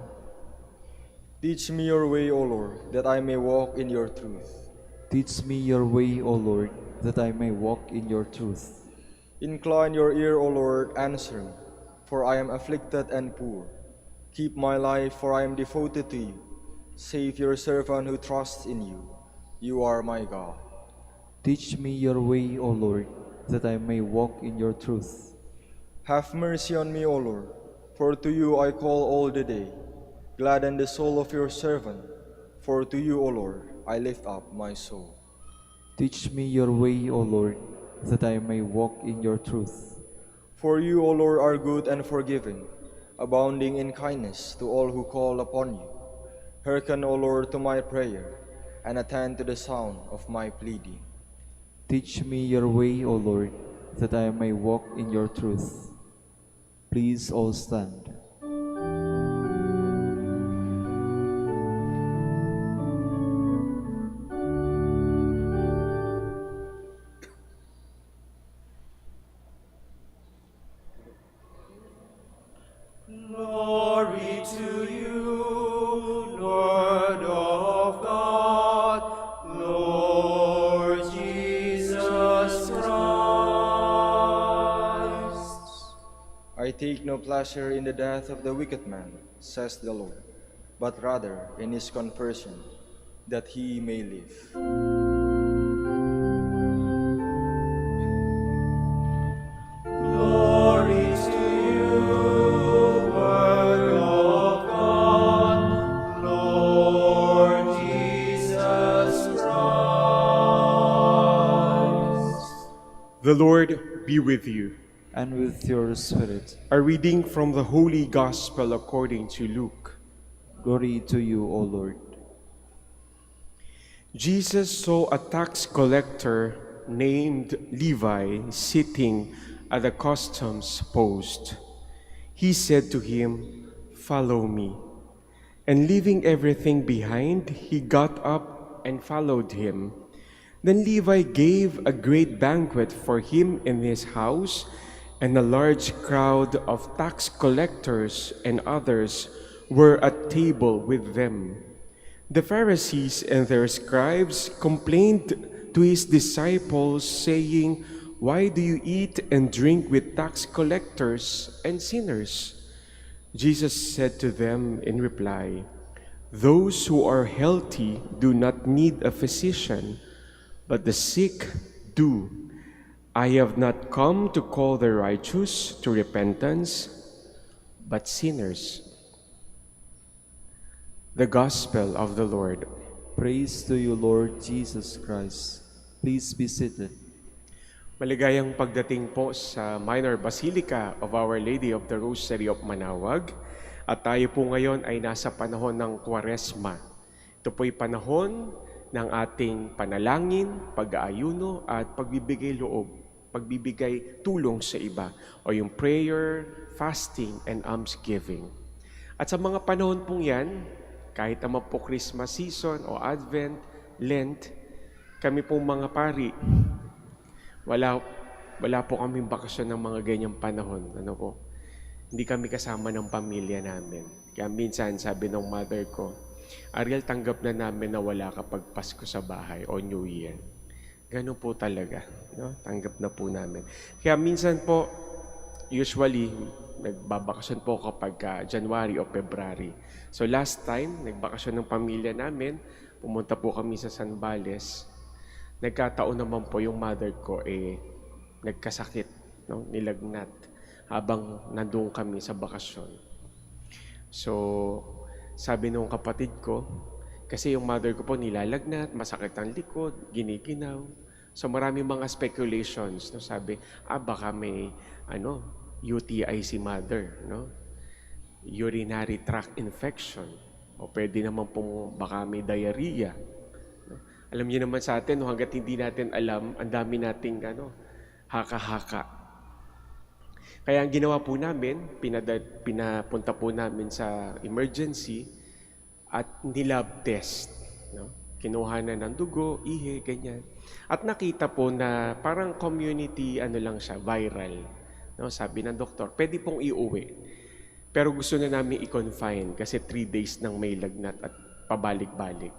Teach me your way, O Lord, that I may walk in your truth. Teach me your way, O Lord, that I may walk in your truth. Incline your ear, O Lord, answer me, for I am afflicted and poor. Keep my life, for I am devoted to you. Save your servant who trusts in you. You are my God. Teach me your way, O Lord, that I may walk in your truth. Have mercy on me, O Lord, for to you I call all the day. Gladden the soul of your servant, for to you, O Lord, I lift up my soul. Teach me your way, O Lord, that I may walk in your truth. For you, O Lord, are good and forgiving, abounding in kindness to all who call upon you. Hearken, O Lord, to my prayer, and attend to the sound of my pleading. Teach me your way, O Lord, that I may walk in your truth. Please all stand. Glory to you, Lord of God, Lord Jesus Christ. I take no pleasure in the death of the wicked man, says the Lord, but rather in his conversion, that he may live. Glory to you, Word The Lord be with you. and with your spirit. A reading from the Holy Gospel according to Luke. Glory to you, O Lord. Jesus saw a tax collector named Levi sitting at the customs post. He said to him, "Follow me." And leaving everything behind, he got up and followed him. Then Levi gave a great banquet for him in his house, and a large crowd of tax collectors and others were at table with them. The Pharisees and their scribes complained to his disciples, saying, "Why do you eat and drink with tax collectors and sinners?" Jesus said to them in reply, "Those who are healthy do not need a physician, but the sick do. I have not come to call the righteous to repentance, but sinners." The Gospel of the Lord. Praise to you, Lord Jesus Christ. Please be seated. Maligayang pagdating po sa Minor Basilica of Our Lady of the Rosary of Manaoag. At tayo po ngayon ay nasa panahon ng Kwaresma. Ito po'y panahon ng ating panalangin, pag-aayuno at pagbibigay loob, pagbibigay tulong sa iba o yung prayer, fasting, and almsgiving. At sa mga panahon pong yan, kahit naman po Christmas season o Advent, Lent, kami pong mga pari, wala po kaming bakasyon ng mga ganyang panahon. Ano po? Hindi kami kasama ng pamilya namin. Kaya minsan sabi ng mother ko, "Ariel, tanggap na namin na wala kapag Pasko sa bahay o New Year." Ganun po talaga. No? Tanggap na po namin. Kaya minsan po, usually, nagbabakasyon po kapag January o February. So last time, nagbakasyon ng pamilya namin, pumunta po kami sa San Bales. Nagkataon naman po yung mother ko nagkasakit, no? Nilagnat habang nandun kami sa bakasyon. So, sabi nung kapatid ko, kasi yung mother ko po nilalagnat, masakit ang likod, giniginaw. So marami mga speculations, no? Sabi, baka may UTI si mother, no? Urinary tract infection. O pwede naman po baka may diarrhea. No? Alam niyo naman sa atin, no, hanggat hindi natin alam, ang dami nating haka-haka. Kaya ang ginawa po namin, pinapunta po namin sa emergency at nilab test. No? Kinuha na ng dugo, ihe, ganyan. At nakita po na parang community, lang siya, viral. No? Sabi ng doktor, pwede pong iuwi. Pero gusto na namin i-confine kasi 3 days nang may lagnat at pabalik-balik.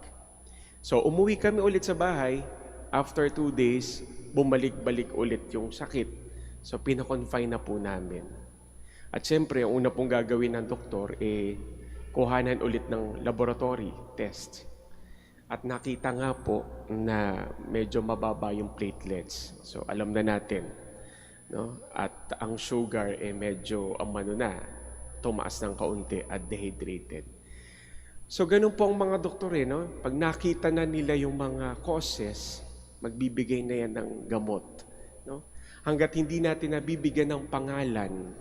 So umuwi kami ulit sa bahay. After 2 days, bumalik-balik ulit yung sakit. So pinakonfine na po namin. At syempre, ang una pong gagawin ng doktor, kuhanan ulit ng laboratory test. At nakita nga po na medyo mababa yung platelets. So alam na natin. No? At ang sugar medyo tumaas ng kaunti at dehydrated. So ganun po ang mga doktor no? Pag nakita na nila yung mga causes, magbibigay na yan ng gamot. No? Hanggat hindi natin nabibigyan ng pangalan,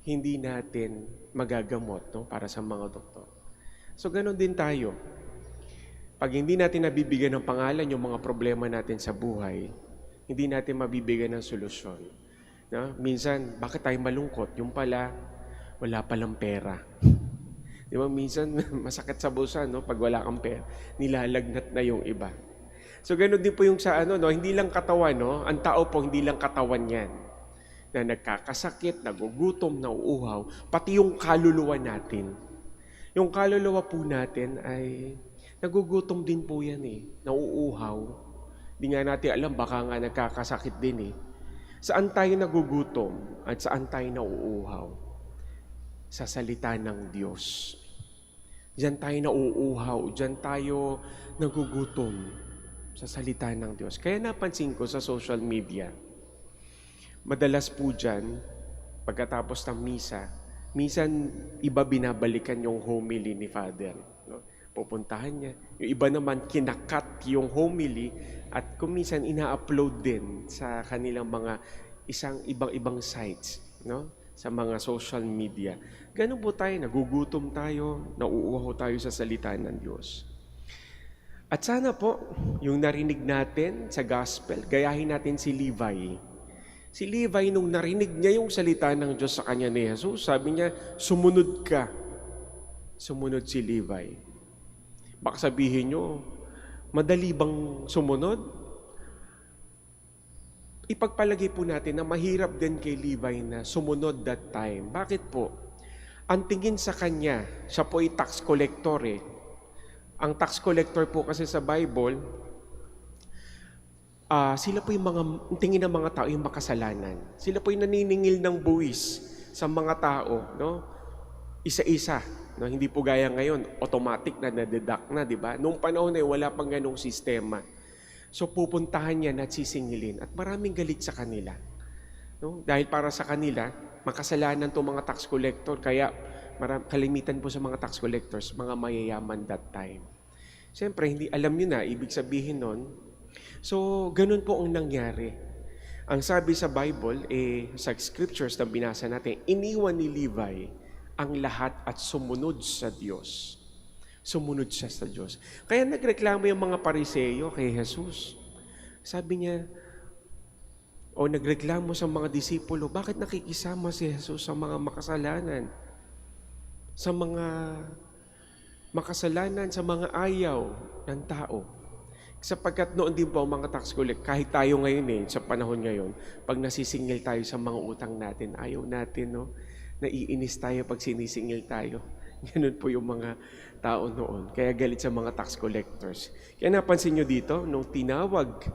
hindi natin magagamot para sa mga doktor. So ganun din tayo. Pag hindi natin nabibigyan ng pangalan yung mga problema natin sa buhay, hindi natin mabibigyan ng solusyon. No? Minsan, bakit tayo malungkot? Yung pala, wala palang pera. Di ba? Minsan, masakit sa bulsa, no? Pag wala kang pera, nilalagnat na yung iba. So, ganoon din po yung sa hindi lang katawan, no? Ang tao po, hindi lang katawan yan. Na nagkakasakit, nagugutom, nauuhaw, pati yung kaluluwa natin. Yung kaluluwa po natin ay nagugutom din po yan nauuhaw. Hindi nga natin alam, baka nga nagkakasakit din Saan tayo nagugutom at saan tayo nauuhaw? Sa salita ng Diyos. Diyan tayo nauuhaw, diyan tayo nagugutom sa salita ng Diyos. Kaya napansin ko sa social media, madalas po diyan, pagkatapos ng misa, minsan iba binabalikan yung homily ni Father. No? Pupuntahan niya. Yung iba naman, kinakat yung homily at kung minsan ina-upload din sa kanilang mga ibang-ibang sites, no? Sa mga social media. Ganun po tayo, nagugutom tayo, nauuhaw tayo sa salita ng Diyos. At sana po, yung narinig natin sa gospel, gayahin natin si Levi. Si Levi, nung narinig niya yung salita ng Diyos sa kanya ni Jesus, sabi niya, sumunod ka. Sumunod si Levi. Baka sabihin nyo, madali bang sumunod? Ipagpalagay po natin na mahirap din kay Levi na sumunod that time. Bakit po? Ang tingin sa kanya, siya po ay tax collector eh. Ang tax collector po kasi sa Bible, sila po yung tingin ng mga tao yung makasalanan. Sila po yung naniningil ng buwis sa mga tao, no? Isa-isa, no? Hindi po gaya ngayon, automatic na na-deduct na, di ba? Noong panahon na wala pang ganong sistema. So pupuntahan niya at sisingilin at maraming galit sa kanila. No? Dahil para sa kanila, makasalanan to mga tax collector, kaya kalimitan po sa mga tax collectors, mga mayayaman that time. Siyempre, hindi alam nyo na, ibig sabihin nun. So, ganun po ang nangyari. Ang sabi sa Bible, sa scriptures na binasa natin, iniwan ni Levi ang lahat at sumunod sa Diyos. Sumunod siya sa Diyos. Kaya nagreklamo yung mga Pariseo kay Jesus. Sabi niya, nagreklamo sa mga disipulo, bakit nakikisama si Jesus sa mga makasalanan? Sa mga makasalanan, sa mga ayaw ng tao. Sapagkat noon din po ang mga tax collector, kahit tayo ngayon sa panahon ngayon, pag nasisingil tayo sa mga utang natin, ayaw natin, no? Naiinis tayo pag sinisingil tayo. Ganun po yung mga tao noon. Kaya galit sa mga tax collectors. Kaya napansin nyo dito, nung tinawag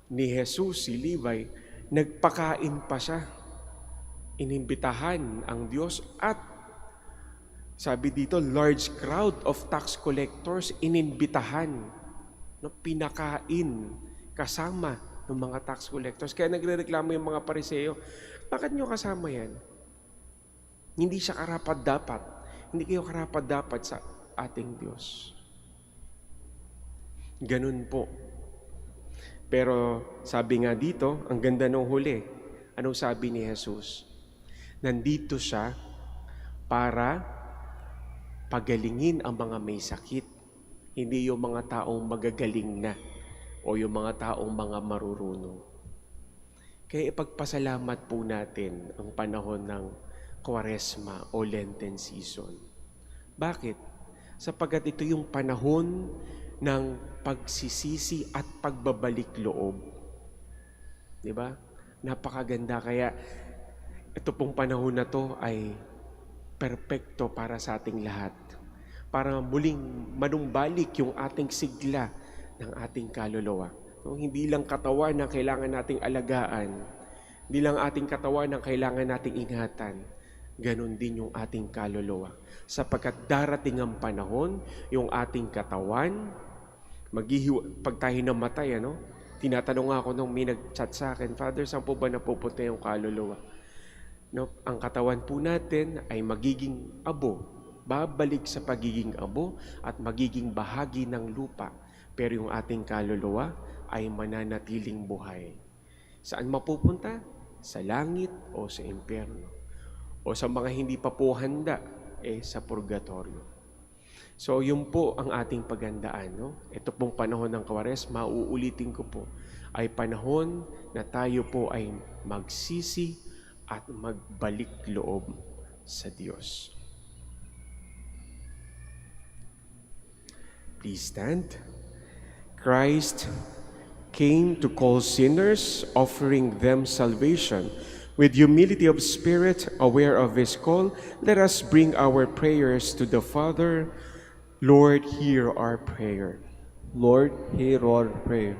ni Jesus si Levi, nagpakain pa siya. Inimbitahan ang Diyos at sabi dito, large crowd of tax collectors inimbitahan, no, pinakain kasama ng mga tax collectors. Kaya nagrereklamo yung mga Pariseo, bakit nyo kasama yan? Hindi siya karapat-dapat. Hindi kayo karapat-dapat sa ating Diyos. Ganun po. Pero sabi nga dito, ang ganda ng huli. Anong sabi ni Jesus? Nandito siya para pagalingin ang mga may sakit. Hindi yung mga taong magagaling na o yung mga taong mga marurunong. Kaya ipagpasalamat po natin ang panahon ng Kwaresma o Lenten season. Bakit? Sapagkat ito yung panahon ng pagsisisi at pagbabalik loob. Di ba? Napakaganda. Kaya ito pong panahon na to ay perpekto para sa ating lahat. Para muling manumbalik yung ating sigla ng ating kaluluwa. No? Hindi lang katawan na kailangan nating alagaan. Hindi lang ating katawan na kailangan nating ingatan. Ganon din yung ating kaluluwa. Sapagkat darating ang panahon, yung ating katawan, pag tayo namatay, tinatanong ako nung may nag-chat sa akin, Father, saan po ba napupunta yung kaluluwa? No, ang katawan po natin ay magiging abo, babalik sa pagiging abo at magiging bahagi ng lupa. Pero yung ating kaluluwa ay mananatiling buhay. Saan mapupunta? Sa langit o sa impyerno? O sa mga hindi pa po handa, sa purgatorio. So yun po ang ating paghandaan. No? Ito pong panahon ng Kwaresma, uulitin ko po, ay panahon na tayo po ay magsisi at magbalik loob sa Diyos. Please stand. Christ came to call sinners, offering them salvation. With humility of spirit, aware of His call, let us bring our prayers to the Father. Lord, hear our prayer. Lord, hear our prayer,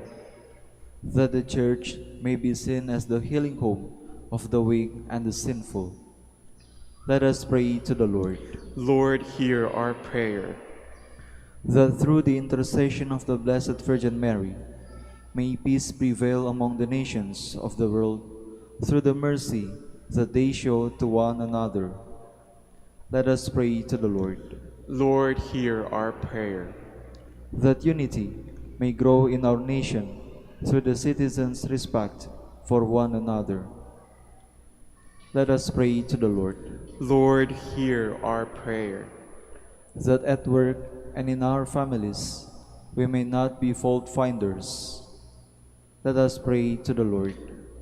that the Church may be seen as the healing home of the weak and the sinful. Let us pray to the Lord. Lord, hear our prayer. That through the intercession of the Blessed Virgin Mary, may peace prevail among the nations of the world through the mercy that they show to one another. Let us pray to the Lord. Lord, hear our prayer. that unity may grow in our nation through the citizens' respect for one another. Let us pray to the Lord. Lord, hear our prayer. That at work and in our families we may not be fault finders. Let us pray to the Lord.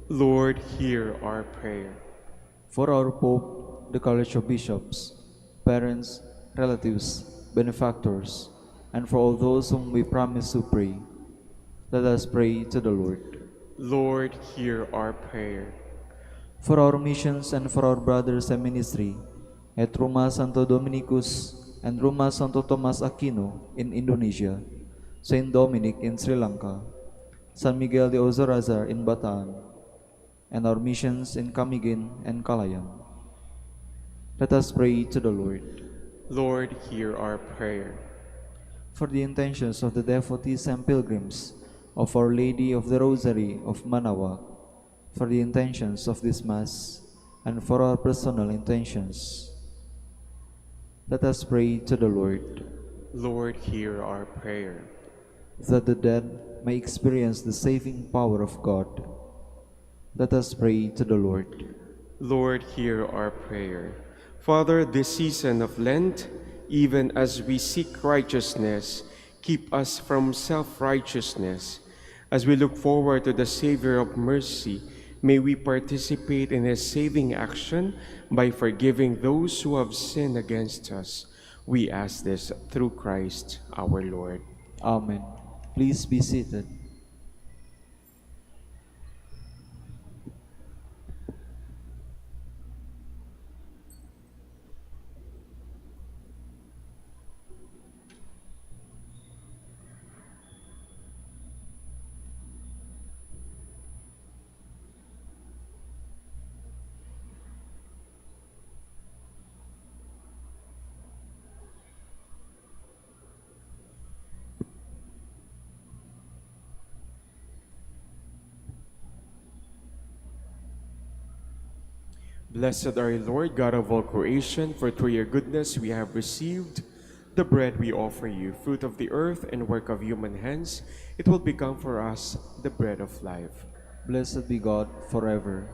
Lord, hear our prayer. For our Pope, the College of Bishops, parents, relatives, benefactors, and for all those whom we promise to pray, let us pray to the Lord. Lord, hear our prayer. For our missions and for our brothers in ministry, at Roma Santo Dominicus and Roma Santo Tomas Aquino in Indonesia, Saint Dominic in Sri Lanka, San Miguel de Ozorazar in Bataan, and our missions in Camiguin and Calayan. Let us pray to the Lord. Lord, hear our prayer. For the intentions of the devotees and pilgrims of Our Lady of the Rosary of Manaoag, for the intentions of this Mass, and for our personal intentions, let us pray to the Lord. Lord, hear our prayer. That the dead may experience the saving power of God, let us pray to the Lord. Lord, hear our prayer. Father, this season of Lent, even as we seek righteousness, keep us from self-righteousness. As we look forward to the Savior of mercy, may we participate in His saving action by forgiving those who have sinned against us. We ask this through Christ our Lord. Amen. Please be seated. Blessed are you, Lord, God of all creation, for through your goodness we have received the bread we offer you, fruit of the earth and work of human hands. It will become for us the bread of life. Blessed be God forever.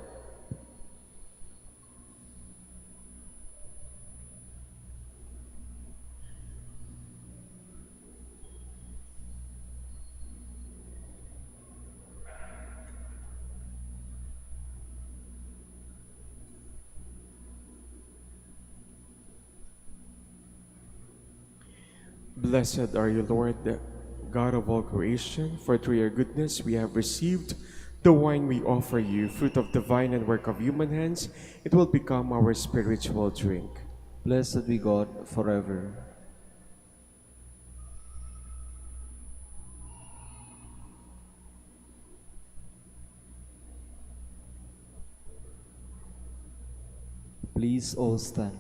Blessed are you, Lord, God of all creation, for through your goodness we have received the wine we offer you, fruit of the vine and work of human hands. It will become our spiritual drink. Blessed be God forever. Please all stand.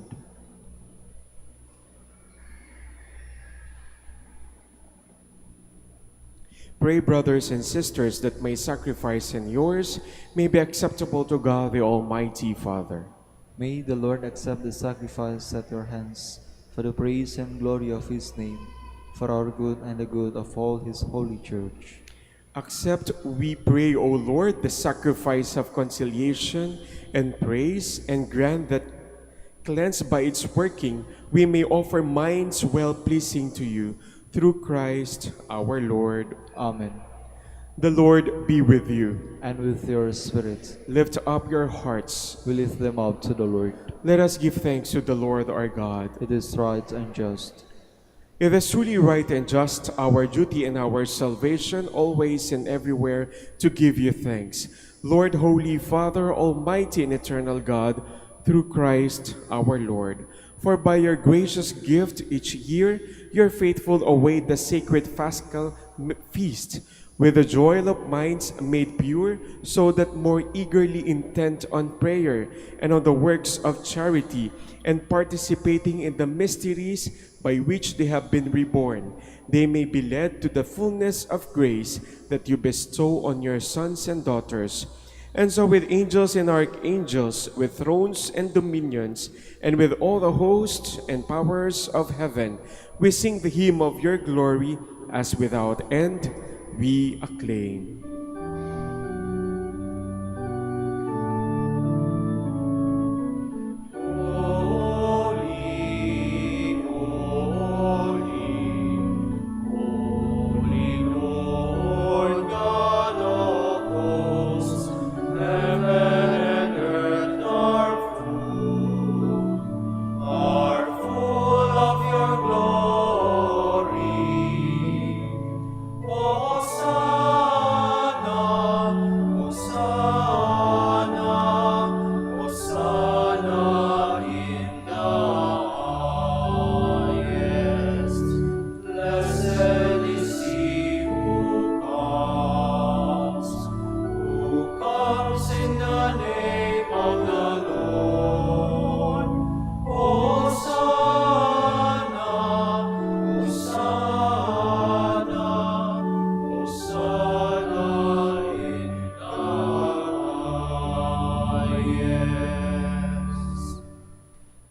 Pray, brothers and sisters, that my sacrifice and yours may be acceptable to God the Almighty Father. May the Lord accept the sacrifice at your hands for the praise and glory of His name, for our good and the good of all His holy church. Accept, we pray, O Lord, the sacrifice of conciliation and praise, and grant that, cleansed by its working, we may offer minds well-pleasing to you, through Christ our Lord. Amen. The Lord be with you. And with your spirit, Lift up your hearts. we lift them up to the Lord. Let us give thanks to the Lord our God. It is right and just. It is truly right and just, our duty and our salvation, always and everywhere, to give you thanks. Lord, Holy Father, Almighty and eternal God, through Christ our Lord. For by your gracious gift each year, your faithful await the sacred Paschal feast, with the joy of minds made pure, so that more eagerly intent on prayer and on the works of charity, and participating in the mysteries by which they have been reborn, they may be led to the fullness of grace that you bestow on your sons and daughters. And so with angels and archangels, with thrones and dominions, and with all the hosts and powers of heaven, we sing the hymn of your glory, as without end we acclaim.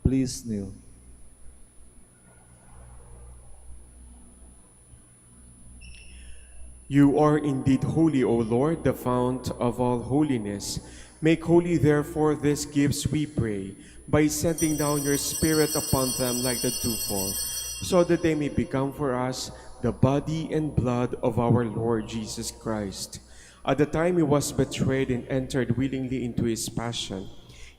Please kneel. You are indeed holy, O Lord, the fount of all holiness. Make holy, therefore, these gifts, we pray, by sending down your Spirit upon them like the dewfall, so that they may become for us the body and blood of our Lord Jesus Christ. At the time he was betrayed and entered willingly into his passion,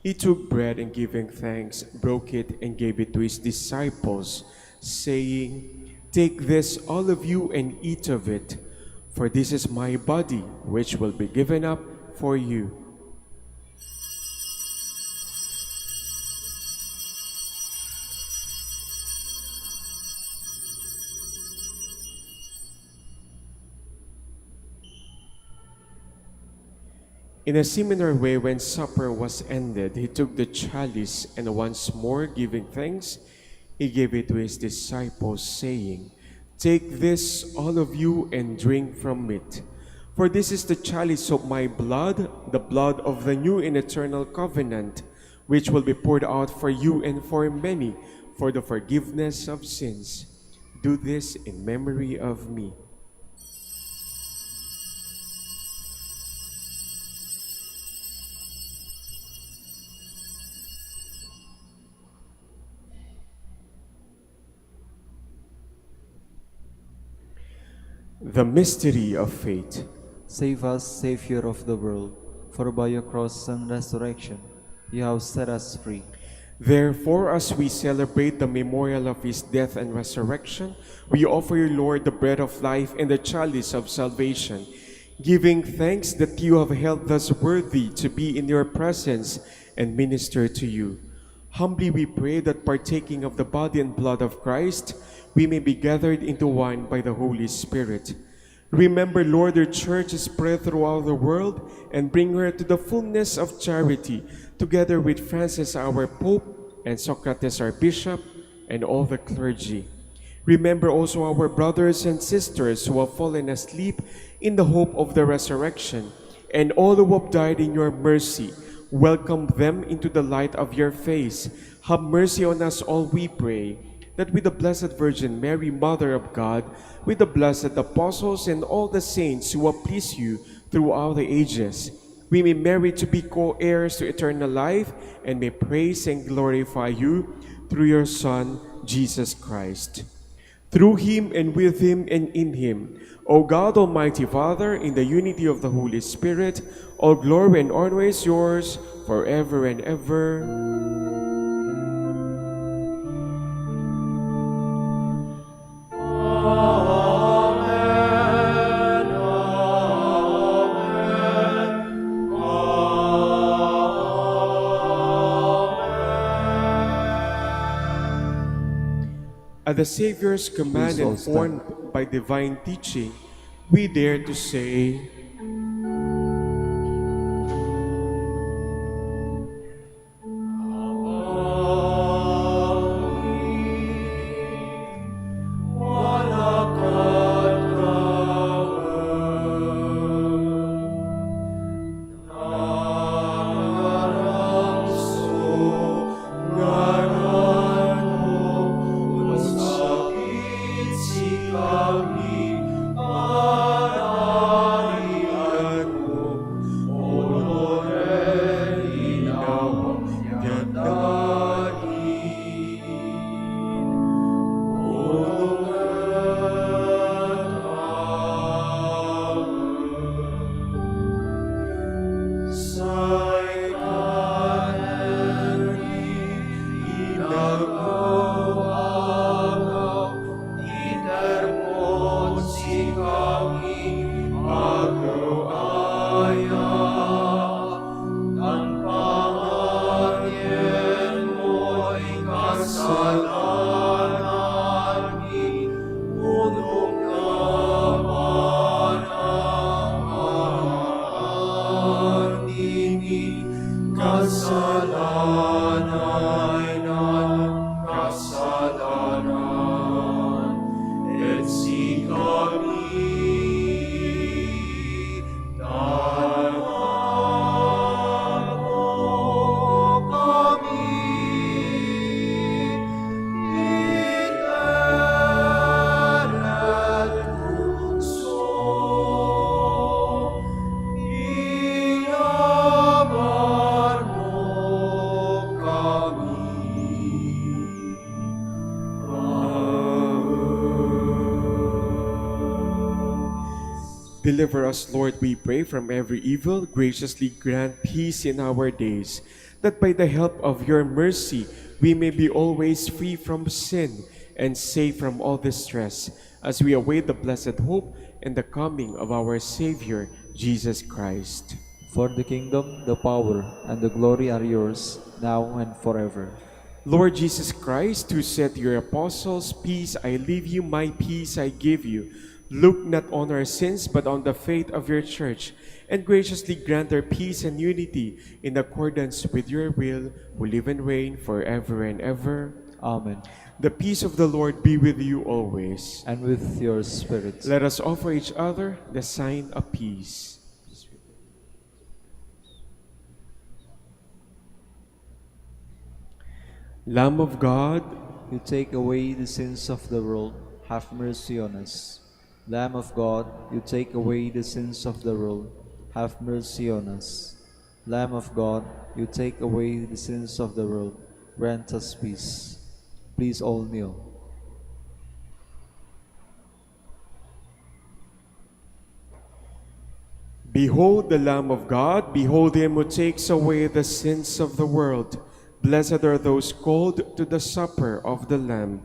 he took bread and giving thanks, broke it and gave it to his disciples, saying, "Take this, all of you, and eat of it. For this is my body, which will be given up for you." In a similar way, when supper was ended, he took the chalice, and once more giving thanks, he gave it to his disciples, saying, "Take this, all of you, and drink from it. For this is the chalice of my blood, the blood of the new and eternal covenant, which will be poured out for you and for many for the forgiveness of sins. Do this in memory of me." The mystery of faith. Save us, Savior of the world, for by your cross and resurrection you have set us free. Therefore, as we celebrate the memorial of his death and resurrection, we offer you, Lord, the bread of life and the chalice of salvation, giving thanks that you have held us worthy to be in your presence and minister to you. Humbly we pray that, partaking of the body and blood of Christ, we may be gathered into one by the Holy Spirit. Remember, Lord, your church is spread throughout the world, and bring her to the fullness of charity, together with Francis our Pope, and Socrates our Bishop, and all the clergy. Remember also our brothers and sisters who have fallen asleep in the hope of the resurrection, and all who have died in your mercy. Welcome them into the light of your face. Have mercy on us all, we pray, that with the Blessed Virgin Mary, Mother of God, with the blessed apostles and all the saints who have pleased you throughout the ages, we may merit to be co-heirs to eternal life, and may praise and glorify you through your Son, Jesus Christ. Through him, and with him, and in him, O God, Almighty Father, in the unity of the Holy Spirit, all glory and honor is yours forever and ever. At the Savior's command and formed by divine teaching, we dare to say, Deliver us, Lord, we pray, from every evil. Graciously grant peace in our days, that by the help of your mercy we may be always free from sin and safe from all distress, as we await the blessed hope and the coming of our Savior, Jesus Christ. For the kingdom, the power, and the glory are yours, now and forever. Lord Jesus Christ, who said to your apostles, "Peace I leave you, my peace I give you," look not on our sins, but on the faith of your church, and graciously grant her peace and unity in accordance with your will, who live and reign forever and ever. Amen. The peace of the Lord be with you always. And with your spirit. Let us offer each other the sign of peace. Lamb of God, You take away the sins of the world, have mercy on us. Lamb of God, you take away the sins of the world, have mercy on us. Lamb of God, you take away the sins of the world, grant us peace. Please all kneel. behold the Lamb of God, behold him who takes away the sins of the world. Blessed are those called to the supper of the Lamb.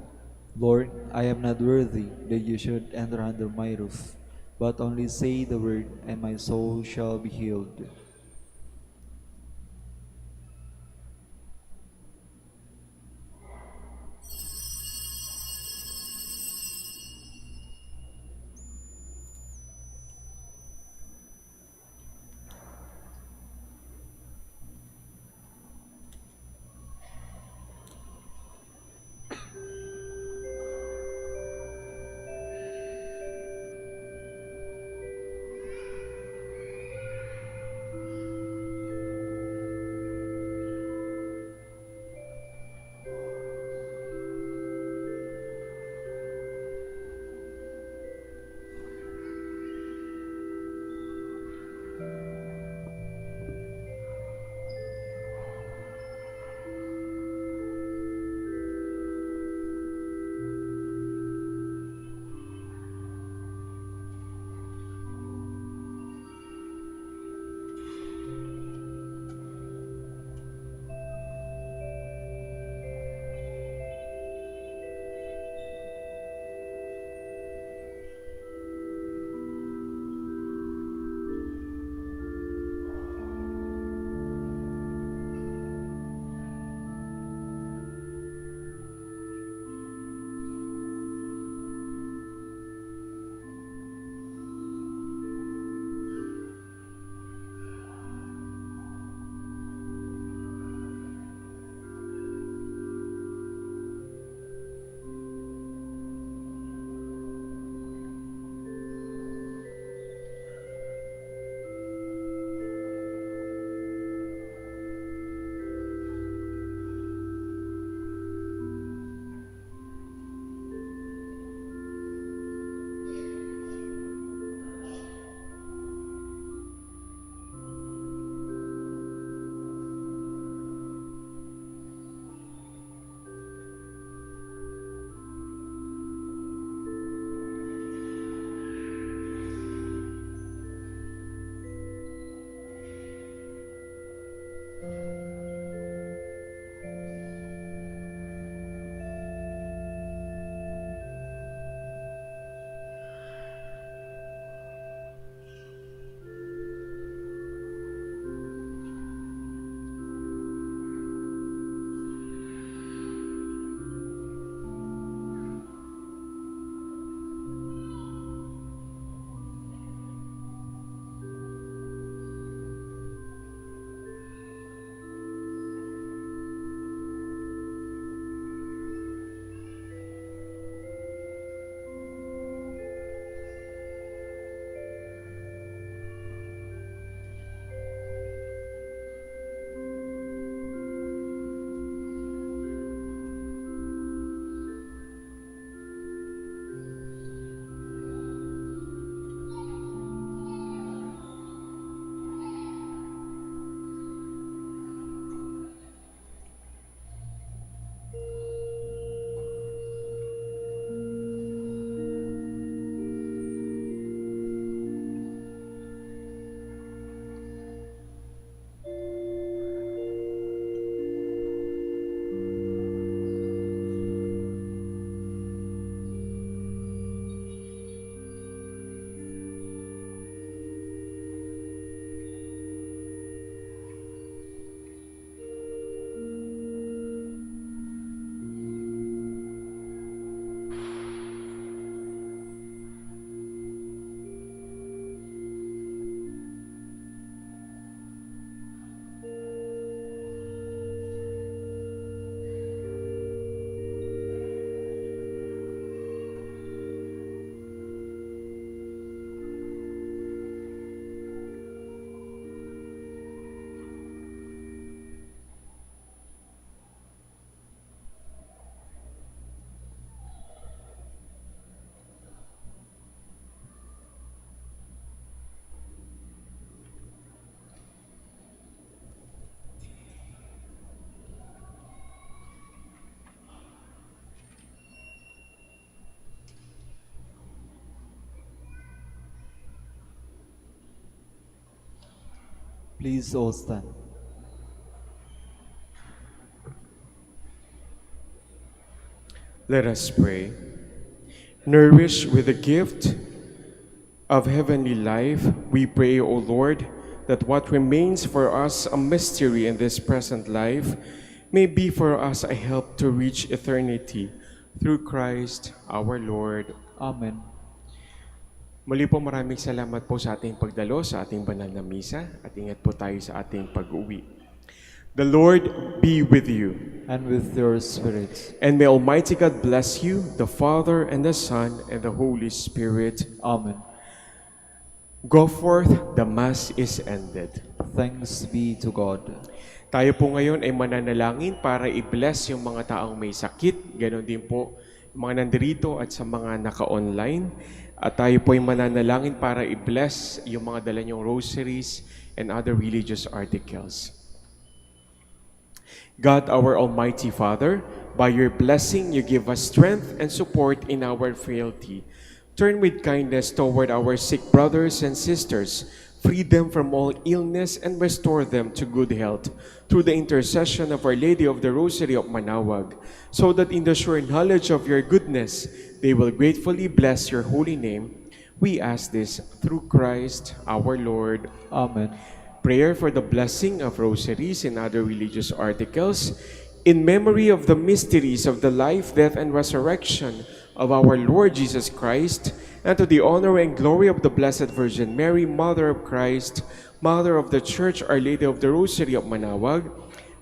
Lord, I am not worthy that you should enter under my roof, but only say the word, and my soul shall be healed. Please all stand. Let us pray. Nourished with the gift of heavenly life, we pray, O Lord, that what remains for us a mystery in this present life may be for us a help to reach eternity through Christ our Lord. Amen. Muli po maraming salamat po sa ating pagdalo sa ating banal na misa at ingat po tayo sa ating pag-uwi. The Lord be with you. And with your spirit. And may Almighty God bless you, the Father and the Son and the Holy Spirit. Amen. Go forth, the Mass is ended. Thanks be to God. Tayo po ngayon ay mananalangin para i-bless yung mga taong may sakit. Ganon din po yung mga nandirito at sa mga naka-online. At tayo po ay mananalangin para i-bless yung mga dala niyong rosaries and other religious articles. God, our Almighty Father, by your blessing you give us strength and support in our frailty. Turn with kindness toward our sick brothers and sisters, free them from all illness and restore them to good health through the intercession of Our Lady of the Rosary of Manaoag, so that in the sure knowledge of your goodness they will gratefully bless your holy name. We ask this through Christ our Lord. Amen. Prayer for the blessing of rosaries and other religious articles in memory of the mysteries of the life, death, and resurrection of our Lord Jesus Christ, and to the honor and glory of the Blessed Virgin Mary, Mother of Christ, Mother of the Church, Our Lady of the Rosary of Manaoag.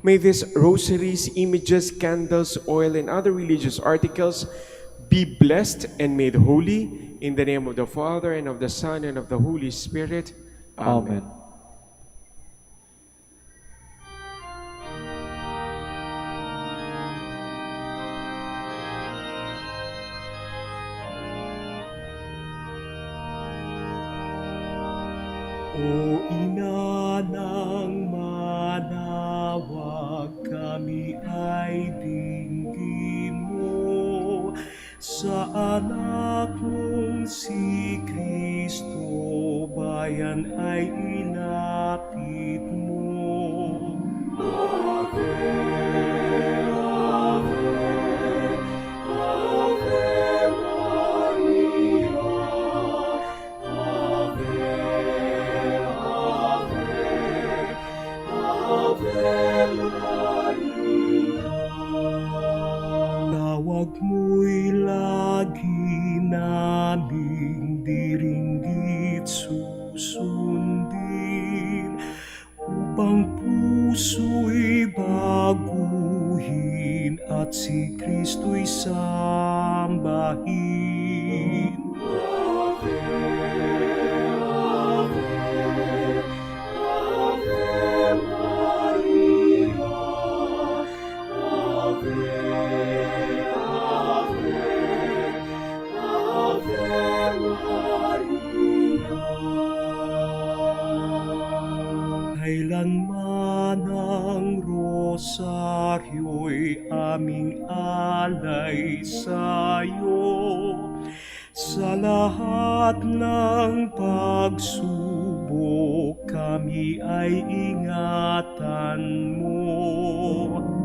May these rosaries, images, candles, oil, and other religious articles be blessed and made holy in the name of the Father, and of the Son, and of the Holy Spirit. Amen. Amen. O Ina ng Manaoag, kami ay dinggin mo sa anak mong si Kristo, bayan ay ilapit mo. Ave, Ave, Ave Maria, Ave, tawag mo'y lagi naming diringgit susundin, upang puso'y baguhin at si Kristo'y sambahin. Ave, Ave, Ave Maria, Ave, Ave, Ave Maria. Kailanman ang rosaryo'y aming alay sa'yo, sa lahat ng pagsubok kami ay ingatan mo.